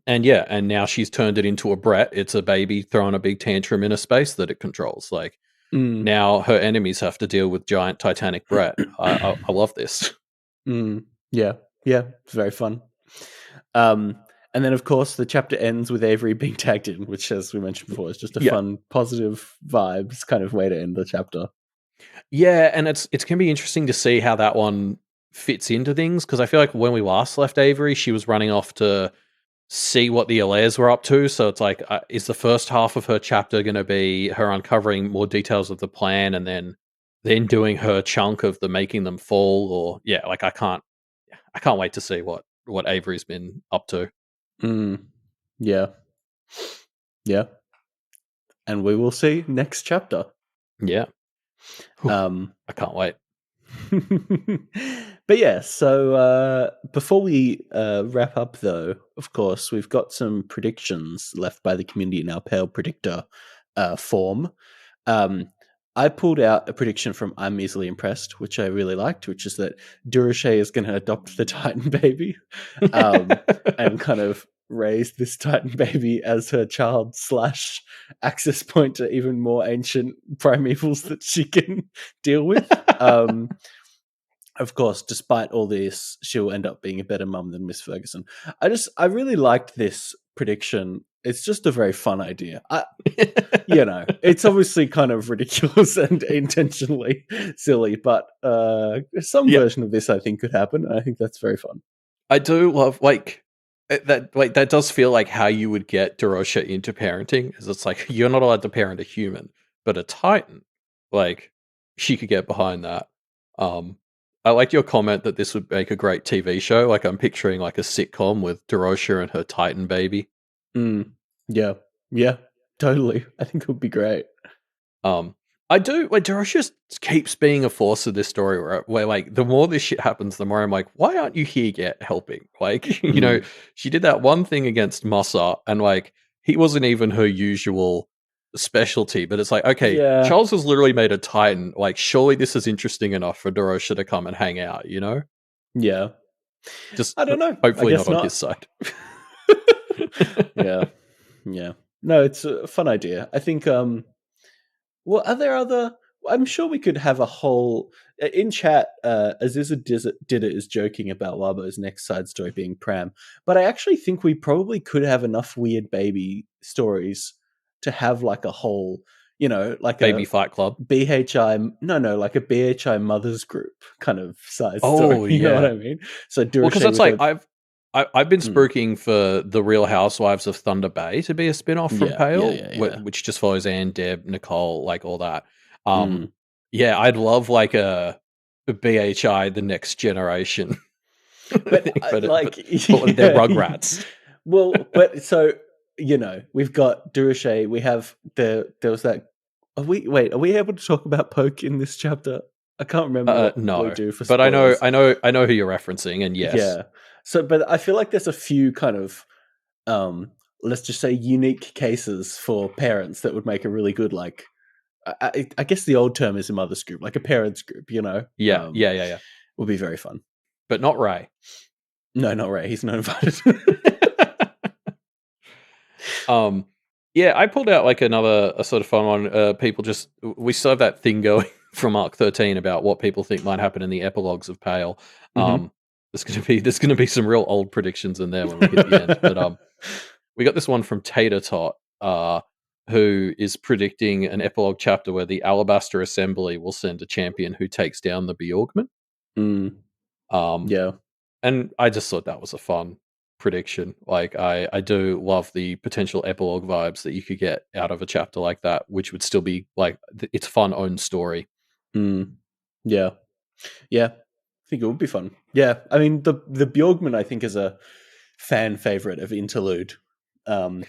and yeah, and now she's turned it into a Brett. It's a baby throwing a big tantrum in a space that it controls. Like Mm. now her enemies have to deal with giant Titanic Brett. I love this. Mm. Yeah, yeah, it's very fun. Um, and then of course the chapter ends with Avery being tagged in, which, as we mentioned before, is just a Yeah, fun, positive vibes kind of way to end the chapter. yeah, and it's gonna be interesting to see how that one fits into things because I feel like when we last left Avery, she was running off to see what the Alairs were up to. So it's like, is the first half of her chapter going to be her uncovering more details of the plan and then doing her chunk of the making them fall? Or yeah, like I can't wait to see what Avery's been up to. Mm. Yeah, yeah, and we will see next chapter. Yeah. Whew, Um, I can't wait. but yeah, so before we wrap up, though, of course, we've got some predictions left by the community in our Pale Predictor form. I pulled out a prediction from I'm Easily Impressed, which I really liked, which is that Durashay is going to adopt the Titan baby and kind of raise this Titan baby as her child / access point to even more ancient primevals that she can deal with. Of course, despite all this, she'll end up being a better mum than Miss Ferguson. I really liked this prediction. It's just a very fun idea. It's obviously kind of ridiculous and intentionally silly, but some Yeah, version of this I think could happen, and I think that's very fun. I do love that does feel like how you would get Derosha into parenting. Is it's like you're not allowed to parent a human, but a Titan, like she could get behind that. I liked your comment that this would make a great TV show. Like I'm picturing like a sitcom with Derosha and her Titan baby. Yeah, yeah, totally. I think it would be great. I do like Darosh just keeps being a force of this story where like the more this shit happens, the more I'm like, why aren't you here yet helping? Like, she did that one thing against Mossa and like he wasn't even her usual specialty, but it's like, okay, Yeah, Charles has literally made a Titan. Like, surely this is interesting enough for Dorosha to come and hang out, yeah. Just I don't know. I hopefully not guess on not. his side. Yeah, yeah. No, it's a fun idea. I think well, are there other? I'm sure we could have a whole in chat. Aziza did it is joking about Wabo's next side story being Pram, but I actually think we probably could have enough weird baby stories to have like a whole, like Baby a Fight Club. BHI. No, like a BHI mothers group kind of size story. Oh You know what yeah. I mean? So Well, because Durashay that's with like her. I've been Mm, spruiking for the Real Housewives of Thunder Bay to be a spin-off from yeah, yeah, Pale, yeah, yeah. which just follows Anne, Deb, Nicole, like all that. Um, Mm. yeah, I'd love like a BHI, the next generation But thing, like, but they're yeah. Rugrats. Well, but so we've got Durashay. We have there was that. Are we able to talk about Poke in this chapter? I can't remember what we No, do for but I know, spoilers. I know, I know who you're referencing, and yes, Yeah. So, but I feel like there's a few kind of let's just say unique cases for parents that would make a really good like. I guess the old term is a mother's group, like a parents group. yeah, Would be very fun. but not Ray. No, not Ray. He's not invited. Um, yeah, I pulled out like another a sort of fun one. People just we still have that thing going from Arc 13 about what people think might happen in the epilogues of Pale. Mm-hmm. There's gonna be some real old predictions in there when we hit the end. But we got this one from Tater Tot, who is predicting an epilogue chapter where the Alabaster Assembly will send a champion who takes down the Bjorgman. Mm, Um, yeah. and I just thought that was a fun prediction. Like I do love the potential epilogue vibes that you could get out of a chapter like that, which would still be like its fun own story. Mm, yeah. Yeah. I think it would be fun. Yeah. I mean, the Bjorgman, I think, is a fan favorite of Interlude. Oh,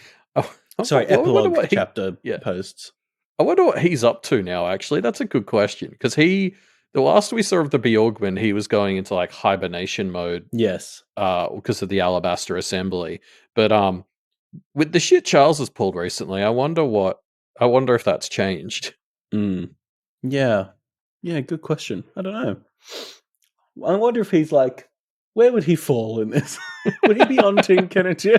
I Sorry, wonder epilogue what he. chapter Yeah, posts. I wonder what he's up to now. Actually, that's a good question because the last we saw of the Bjorgman, he was going into like hibernation mode Yes. because of the Alabaster Assembly. But with the shit Charles has pulled recently, I wonder if that's changed. Mm, yeah. Yeah, good question. I don't know. I wonder if he's like, where would he fall in this? Would he be on Team Kennedy?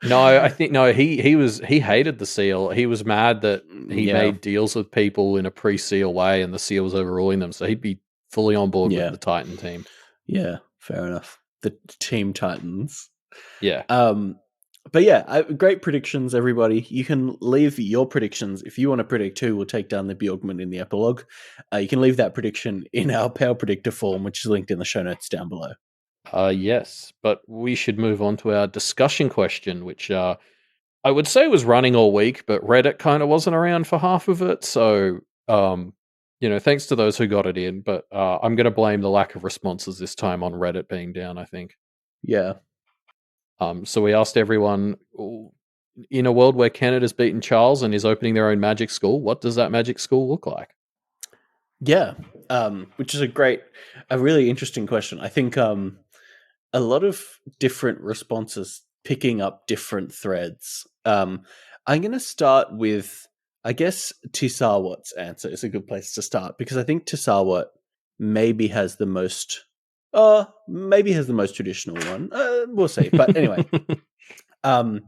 No, I think no. He hated the seal. He was mad that he Yeah. made deals with people in a pre-seal way, and the seal was overruling them. So he'd be fully on board with Yeah. the Titan team. Yeah. Fair enough. The Team Titans. Yeah, But yeah, great predictions, everybody. You can leave your predictions if you want to predict who will take down the Bjorgman in the epilogue. You can leave that prediction in our Pale Predictor form, which is linked in the show notes down below. yes, but we should move on to our discussion question, which I would say was running all week, but Reddit kind of wasn't around for half of it. So, thanks to those who got it in, but I'm going to blame the lack of responses this time on Reddit being down, I think. Yeah. So we asked everyone, in a world where Canada's beaten Charles and is opening their own magic school, what does that magic school look like? Yeah, which is a really interesting question. I think a lot of different responses picking up different threads. I'm going to start with, I guess, Tisawat's answer is a good place to start because I think Tisawat maybe has the most, maybe has the most traditional one. We'll see. But anyway, um,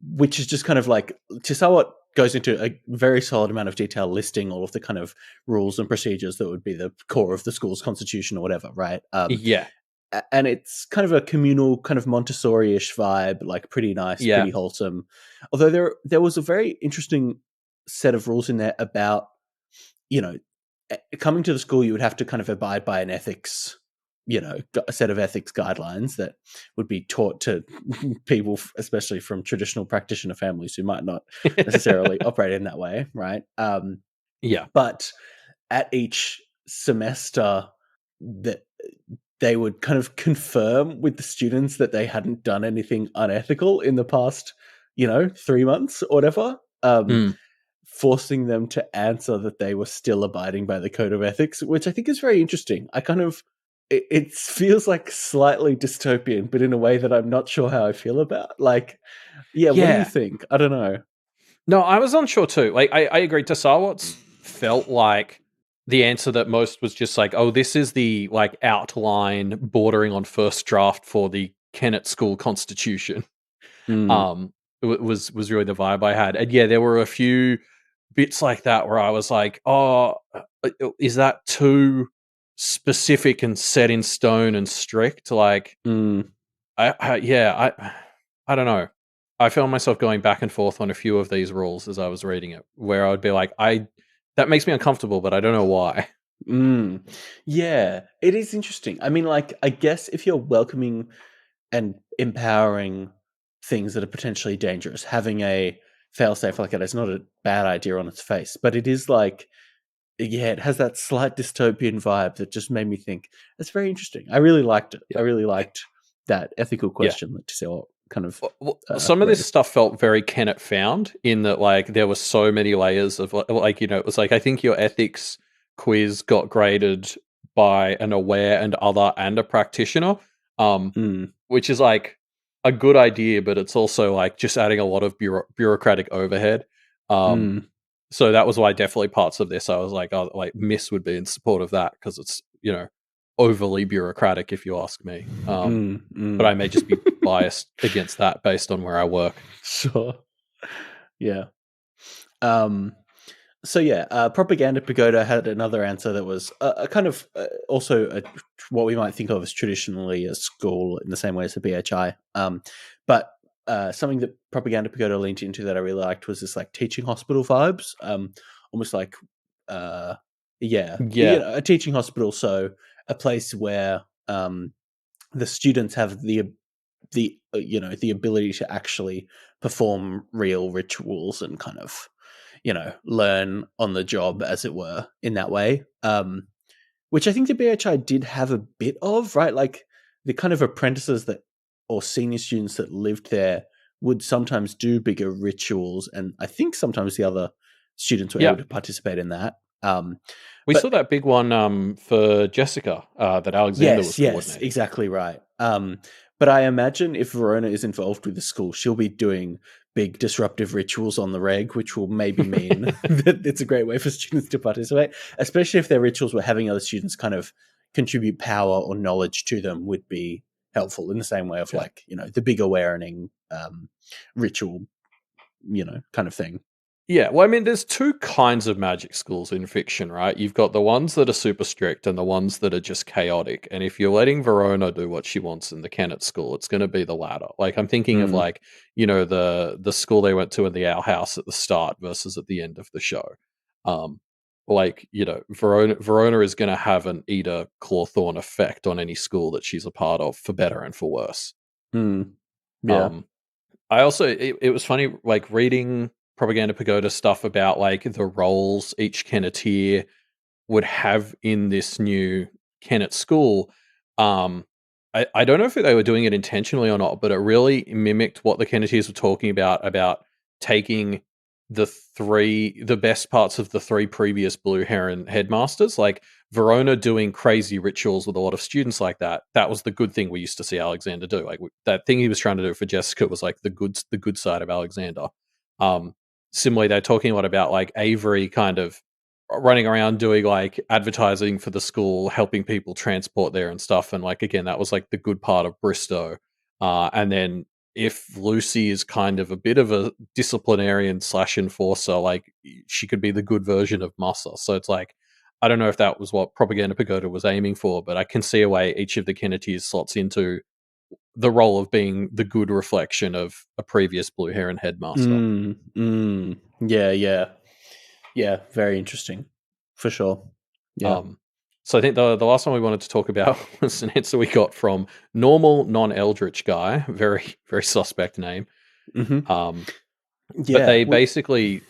which is just kind of like Tisawat goes into a very solid amount of detail listing all of the kind of rules and procedures that would be the core of the school's constitution or whatever, right? Yeah, And it's kind of a communal, kind of Montessori-ish vibe, like pretty nice, yeah, pretty wholesome. Although there was a very interesting set of rules in there about, you know, coming to the school, you would have to kind of abide by an ethics, a set of ethics guidelines that would be taught to people, especially from traditional practitioner families who might not necessarily operate in that way, right? yeah, But at each semester, that they would kind of confirm with the students that they hadn't done anything unethical in the past, 3 months or whatever, mm. forcing them to answer that they were still abiding by the code of ethics, which I think is very interesting. It feels like slightly dystopian, but in a way that I'm not sure how I feel about. Like, yeah, what do you Yeah. think? I don't know. No, I was unsure too. Like, I agree. Tasawat's felt like the answer that most was just like, oh, this is the like outline bordering on first draft for the Kennett School Constitution. Mm, Um, was really the vibe I had, and yeah, there were a few bits like that where I was like, oh, is that too specific and set in stone and strict? Like, mm, I don't know. I found myself going back and forth on a few of these rules as I was reading it, where I would be like, that makes me uncomfortable, but I don't know why. mm. Yeah, it is interesting. I mean, like, I guess if you're welcoming and empowering things that are potentially dangerous, having a failsafe like that is not a bad idea on its face, but it is like, yeah, it has that slight dystopian vibe that just made me think that's very interesting. I really liked it. I Yeah, really liked that ethical yeah. question that Tisel kind of Well, some of this raised. stuff felt very Kennett found in that, like, there were so many layers of like, it was like, I think your ethics quiz got graded by an aware and other and a practitioner, Mm, which is like a good idea, but it's also like just adding a lot of bureaucratic overhead. Um, mm, so that was why definitely parts of this I was like, oh, like Miss would be in support of that because it's overly bureaucratic if you ask me. mm, But mm. I may just be biased against that based on where I work. Sure. Yeah. Um, So yeah, Propaganda Pagoda had another answer that was a kind of also what we might think of as traditionally a school in the same way as the BHI. But something that Propaganda Pagoda leaned into that I really liked was this like teaching hospital vibes, almost like uh, yeah, Yeah, a teaching hospital. So a place where the students have the ability to actually perform real rituals and kind of learn on the job, as it were, in that way. Which I think the BHI did have a bit of, right? Like the kind of apprentices that or senior students that lived there would sometimes do bigger rituals, and I think sometimes the other students were yeah. able to participate in that. Um, We saw but that big one for Jessica that Alexander was yes, coordinating. exactly right. But I imagine if Verona is involved with the school, she'll be doing big disruptive rituals on the reg, which will maybe mean that it's a great way for students to participate, especially if their rituals were having other students kind of contribute power or knowledge to them would be helpful in the same way of Yeah. like, the big awarening ritual, kind of thing. Yeah, well, I mean, there's two kinds of magic schools in fiction, right? You've got the ones that are super strict and the ones that are just chaotic. And if you're letting Verona do what she wants in the Kennett school, it's going to be the latter. Like, I'm thinking of Mm, like, the school they went to in the Owl House at the start versus at the end of the show. Um, like, Verona is going to have an Eda Clawthorne effect on any school that she's a part of, for better and for worse. mm, yeah. Um, I also it was funny like reading Propaganda Pagoda stuff about like the roles each Kenneteer would have in this new Kennet school. Um, I don't know if they were doing it intentionally or not, but it really mimicked what the Kennedys were talking about taking the best parts of the three previous Blue Heron headmasters, like Verona doing crazy rituals with a lot of students like that. That was the good thing we used to see Alexander do. Like that thing he was trying to do for Jessica was like the good side of Alexander. Um, Similarly, they're talking a lot about like Avery kind of running around doing like advertising for the school, helping people transport there and stuff. And like again, that was like the good part of Bristow. And then if Lucy is kind of a bit of a disciplinarian slash enforcer, like she could be the good version of Massa. So it's like I don't know if that was what Propaganda Pagoda was aiming for, but I can see a way each of the Kennedys slots into the role of being the good reflection of a previous Blue Heron headmaster. Yeah, yeah. Yeah, very interesting. For sure. Yeah. Um, so I think the last one we wanted to talk about was an answer we got from normal non-Eldritch guy, very very suspect name. Mhm. Um, but Yeah, they well, basically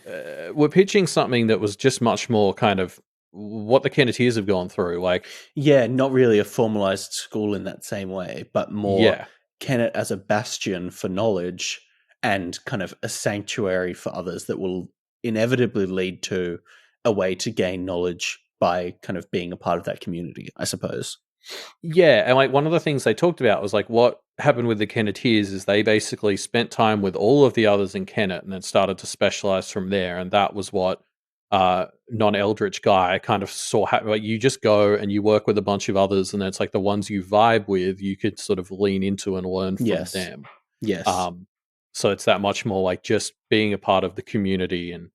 were pitching something that was just much more kind of what the Kenneteers have gone through. Like, yeah, not really a formalized school in that same way, but more yeah, Kennet as a bastion for knowledge and kind of a sanctuary for others that will inevitably lead to a way to gain knowledge by kind of being a part of that community, I suppose. yeah, and like one of the things they talked about was like what happened with the Kenneteers is they basically spent time with all of the others in Kennet and then started to specialize from there, and that was what non-Eldritch guy kind of saw. Like you just go and you work with a bunch of others, and then it's like the ones you vibe with, you could sort of lean into and learn from Yes. them. Yes. Um, so it's that much more like just being a part of the community and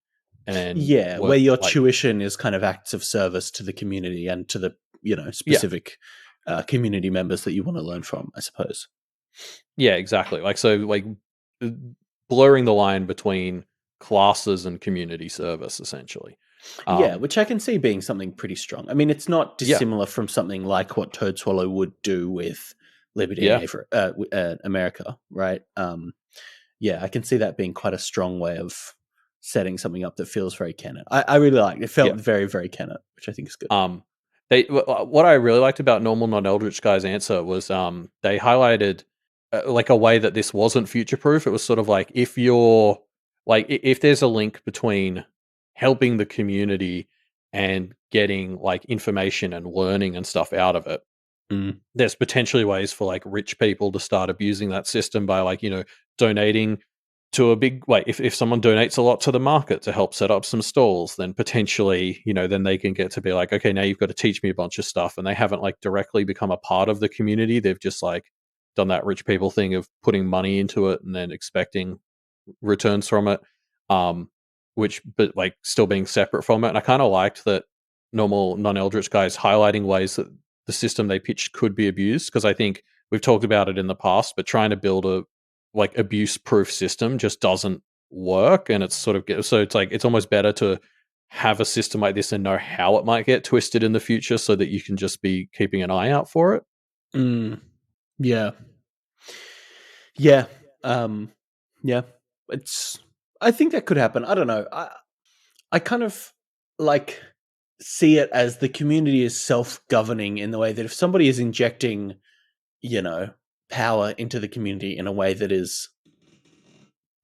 Yeah, where work your like tuition is kind of acts of service to the community and to the, yeah. specific community members that you want to learn from, I suppose. Yeah, exactly. Like so, like uh, blurring the line between classes and community service, essentially. Yeah, Um, which I can see being something pretty strong. I mean, it's not yeah, dissimilar from something like what Toad Swallow would do with Liberty and yeah, America, right? Yeah, I can see that being quite a strong way of setting something up that feels very Kennet. I really like it. It yeah. felt very, very Kennet, which I think is good. Um, what I really liked about normal non Eldritch guy's answer was they highlighted like a way that this wasn't future proof. It was sort of like if you're like if there's a link between helping the community and getting like information and learning and stuff out of it, Mm. there's potentially ways for like rich people to start abusing that system by like donating to a big like if someone donates a lot to the market to help set up some stalls, then potentially then they can get to be like, okay, now you've got to teach me a bunch of stuff, and they haven't like directly become a part of the community. They've just like done that rich people thing of putting money into it and then expecting returns from it, um which but like still being separate from it. And I kind of liked that normal non-eldritch guys highlighting ways that the system they pitched could be abused, because I think we've talked about it in the past, but trying to build a like abuse proof system just doesn't work. And it's sort of so it's like it's almost better to have a system like this and know how it might get twisted in the future so that you can just be keeping an eye out for it. Mm. Yeah. Yeah. Um, yeah. It's. I think that could happen. I don't know. I kind of like see it as the community is self-governing in the way that if somebody is injecting, you know, power into the community in a way that is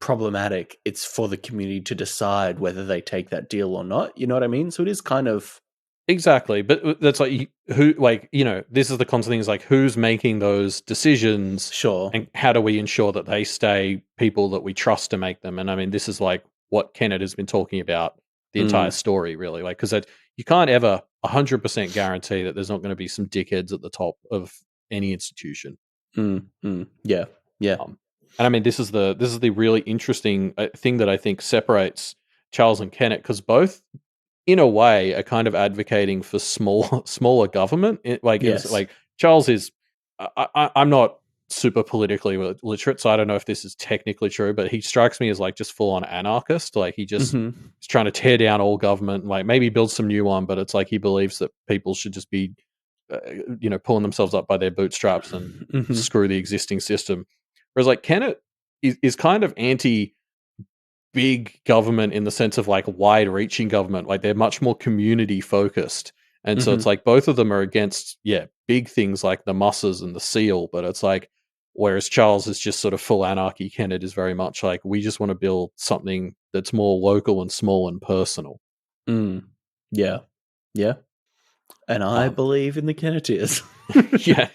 problematic, it's for the community to decide whether they take that deal or not. You know what I mean? So it is kind of Exactly, but that's like who, like this is the constant thing is like who's making those decisions, sure. and how do we ensure that they stay people that we trust to make them? And I mean, this is like what Kenneth has been talking about the entire Mm, story, really, like because you can't ever 100% guarantee that there's not going to be some dickheads at the top of any institution. yeah. Yeah. And I mean, this is the really interesting thing that I think separates Charles and Kenneth, because both in a way, are kind of advocating for smaller government. Yes. Like Charles is. I'm not super politically literate, so I don't know if this is technically true, but he strikes me as like just full on anarchist. Like he just Hmm. is trying to tear down all government, and like maybe build some new one. But it's like he believes that people should just be, pulling themselves up by their bootstraps and Hmm. screw the existing system. Whereas like Kenneth is kind of anti big government in the sense of like wide reaching government. Like they're much more community focused. And so it's Mhm. like both of them are against, big things like the Musses and the Seal, but it's like, whereas Charles is just sort of full anarchy, Kenneth is very much like, we just want to build something that's more local and small and personal. Mm. Yeah. Yeah. And I Um, believe in the Kenneteers. yeah.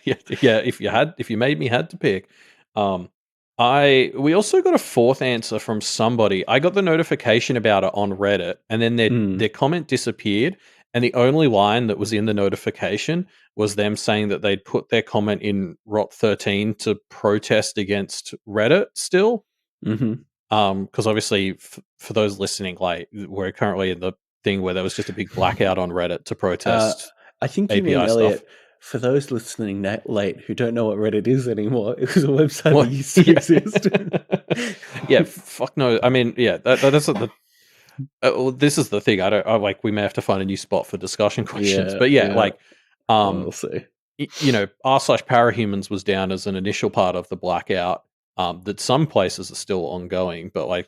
If you made me had to pick, um, we also got a fourth answer from somebody. I got the notification about it on Reddit, and then their Mm. their comment disappeared. And the only line that was in the notification was them saying that they'd put their comment in Rot 13 to protest against Reddit still. Mhm. Because obviously, for those listening, like we're currently in the thing where there was just a big blackout on Reddit to Uh, protest I think you mean, API stuff. Elliot, for those listening late who don't know what Reddit is anymore, it was a website that Well, used to yeah, exist. yeah. Fuck no. I mean, yeah. That's the. Well, this is the thing. like. We may have to find a new spot for discussion questions, Yeah, but yeah, yeah. like, um, We'll see. r/parahumans was down as an initial part of the blackout. That some places are still ongoing, but like,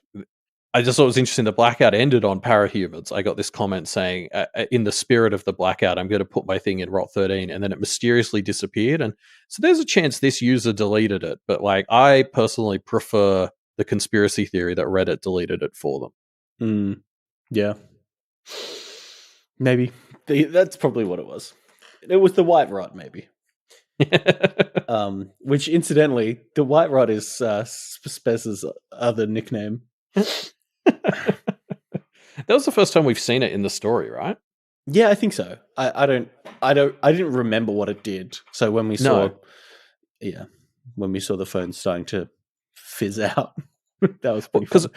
I just thought it was interesting. The blackout ended on parahumans. I got this comment saying, "In the spirit of the blackout, I'm going to put my thing in Rot 13," and then it mysteriously disappeared. And so there's a chance this user deleted it. But like, I personally prefer the conspiracy theory that Reddit deleted it for them. Mm. Yeah. Maybe. That's probably what it was. It was the White Rod, maybe. Which, incidentally, the White Rod is Spez's other nickname. That was the first time we've seen it in the story, right? Yeah, I think so. I didn't remember what it did. So when we saw, No. when we saw the phone starting to fizz out, that was pretty Because fun.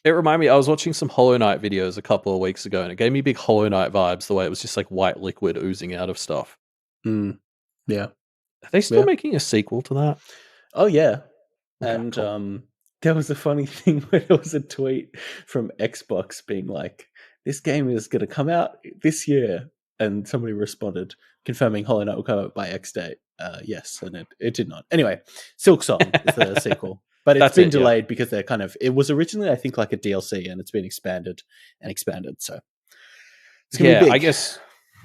it reminded me, I was watching some Hollow Knight videos a couple of weeks ago, and it gave me big Hollow Knight vibes, the way it was just like white liquid oozing out of stuff. Mm, yeah, Are they still yeah. making a sequel to that? Oh yeah, Okay, and cool. there was a funny thing where there was a tweet from Xbox being like, "This game is going to come out this year," and somebody responded confirming Hollow Knight will come out by X date. Yes, and it did not. Anyway, Silk Song is the sequel, but it's That's been it, yeah. delayed because it was originally, I think, like a DLC, and it's been expanded and expanded, so it's gonna be Yeah, I big. guess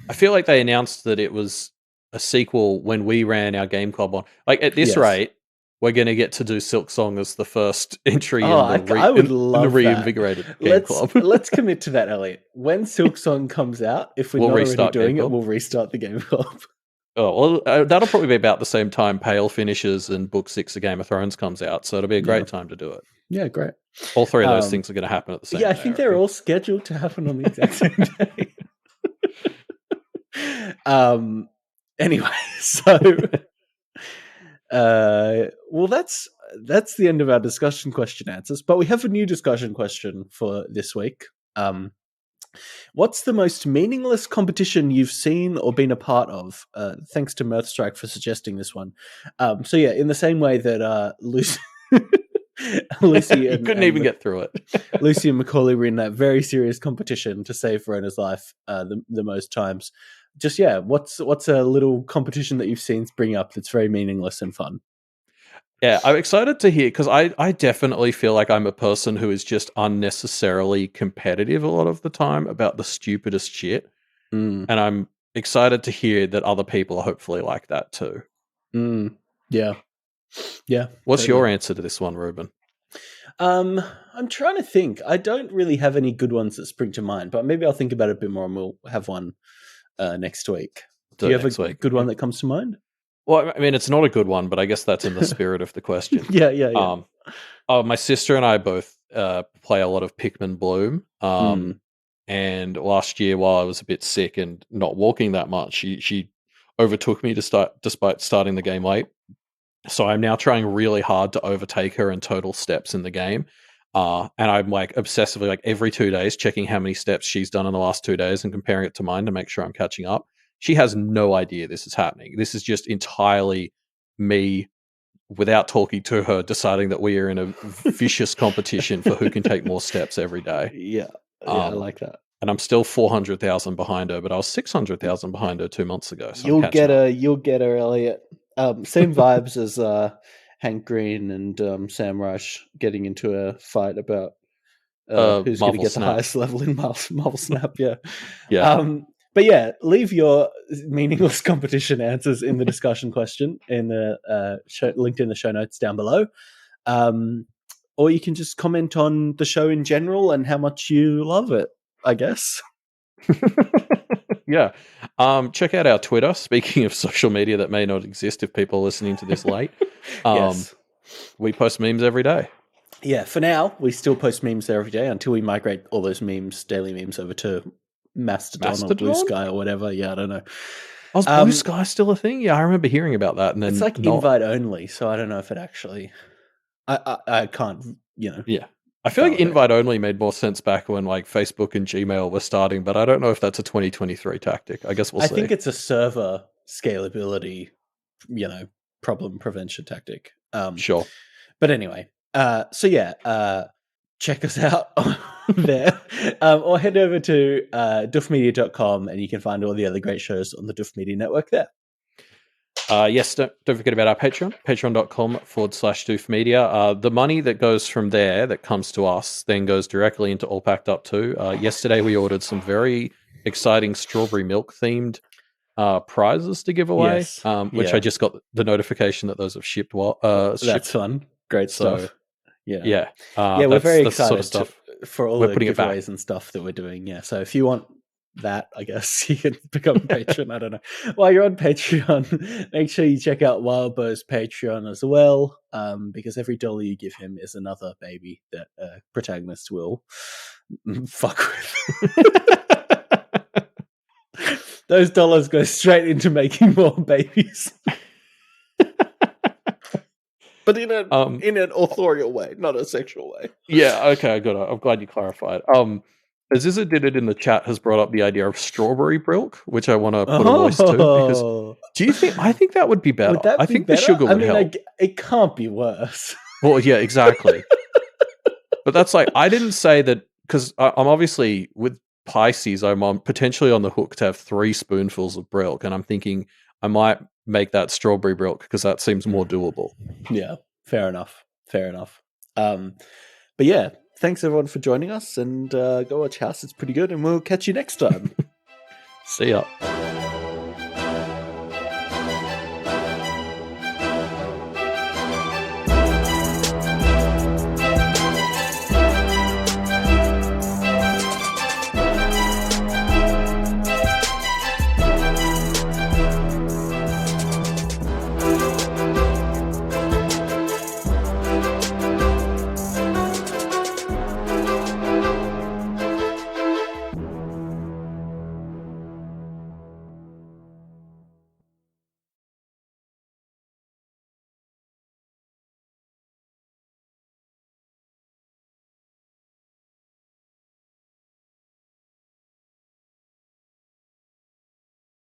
I feel like they announced that it was a sequel when we ran our game club on. Like, at this Yes. rate, we're going to get to do Silk Song as the first entry Oh, in the I would in the love that. reinvigorated game Let's club. let's commit to that, Elliot. When Silk Song comes out, if we're We'll not already restart game doing it, club. we'll restart the game club. Oh, well, that'll probably be about the same time Pale finishes and Book 6 of Game of Thrones comes out, so it'll be a Yeah, great time to do it. yeah, great. All three of those Um, things are going to happen at the yeah, same I day, I think they're reckon. all scheduled to happen on the exact same day. Anyway, so well, that's the end of our discussion question answers. But we have a new discussion question for this week. What's the most meaningless competition you've seen or been a part of? Thanks to Mirthstrike for suggesting this one. So yeah, in the same way that Lucy, Lucy You couldn't even get through it. Lucy and Macaulay were in that very serious competition to save Verona's life the most times. Just what's a little competition that you've seen bring up that's very meaningless and fun? Yeah, I'm excited to hear, because I definitely feel like I'm a person who is just unnecessarily competitive a lot of the time about the stupidest shit. Mm, And I'm excited to hear that other people are hopefully like that too. yeah, yeah, What's totally. your answer to this one, Ruben? I'm trying to think. I don't really have any good ones that spring to mind, but maybe I'll think about it a bit more and we'll have one next week. Do Do you it have a next week. good Yeah. one that comes to mind? Well, I mean, it's not a good one, but I guess that's in the spirit of the question. Yeah, yeah, yeah. Um, my sister and I both play a lot of Pikmin Bloom. Mm. And last year, while I was a bit sick and not walking that much, she overtook me despite starting the game late. So I'm now trying really hard to overtake her in total steps in the game. And I'm like obsessively, like every 2 days, checking how many steps she's done in the last 2 days and comparing it to mine to make sure I'm catching up. She has no idea this is happening. This is just entirely me, without talking to her, deciding that we are in a vicious competition for who can take more steps every day. Yeah, yeah, I Um, like that. and I'm still 400,000 behind her, but I was 600,000 behind her 2 months ago, so I'm You'll catching get up. her. You'll get her, Elliot. Same vibes as Hank Green and Sam Rush getting into a fight about who's going to Marvel get the Snap. highest level in Marvel Snap. Yeah. Yeah. Um, But yeah, leave your meaningless competition answers in the discussion question in the linked in the show notes down below. Or you can just comment on the show in general and how much you love it, I guess. Yeah. Check out our Twitter. Speaking of social media that may not exist if people are listening to this late. Yes. We post memes every day. Yeah, for now, we still post memes there every day until we migrate all those memes, daily memes, over to Mastodon or Blue Sky or whatever. Yeah, I don't know. Was Blue Sky still a thing? Yeah, I remember hearing about that. And then it's like invite only, so I don't know if it actually. I can't, Yeah. I feel like invite only made more sense back when like Facebook and Gmail were starting, but I don't know if that's a 2023 tactic. I guess we'll see. I think it's a server scalability, problem prevention tactic. Sure. But anyway, so yeah, check us out there, or head over to duffmedia.com and you can find all the other great shows on the Duff Media Network there. Yes, don't forget about our Patreon, patreon.com/Doof Media. The money that goes from there, that comes to us, then goes directly into All Packed Up 2. Yesterday we ordered some very exciting strawberry milk themed prizes to give away, which I just got the notification that those have shipped. That's fun. Great stuff. Yeah. We're very excited sort of stuff for all the giveaways and stuff that we're doing. Yeah, so if you want that, I guess you can become a patron. I don't know. While you're on Patreon, make sure you check out Wildbow's Patreon as well, because every dollar you give him is another baby that protagonist will fuck with. Those dollars go straight into making more babies. But in an authorial way, not a sexual way. Yeah, okay, I got it. I'm glad you clarified. Azizza did it in the chat, has brought up the idea of strawberry brilk, which I want to put a voice to. Because do you think? I think that would be better. I think the sugar would help. It can't be worse. Well, yeah, exactly. But that's like, I didn't say that because I'm obviously with Pisces. I'm potentially on the hook to have 3 spoonfuls of brilk, and I'm thinking I might make that strawberry brilk because that seems more doable. Yeah, fair enough. But yeah, thanks everyone for joining us, and go watch House. It's pretty good, and we'll catch you next time. See ya.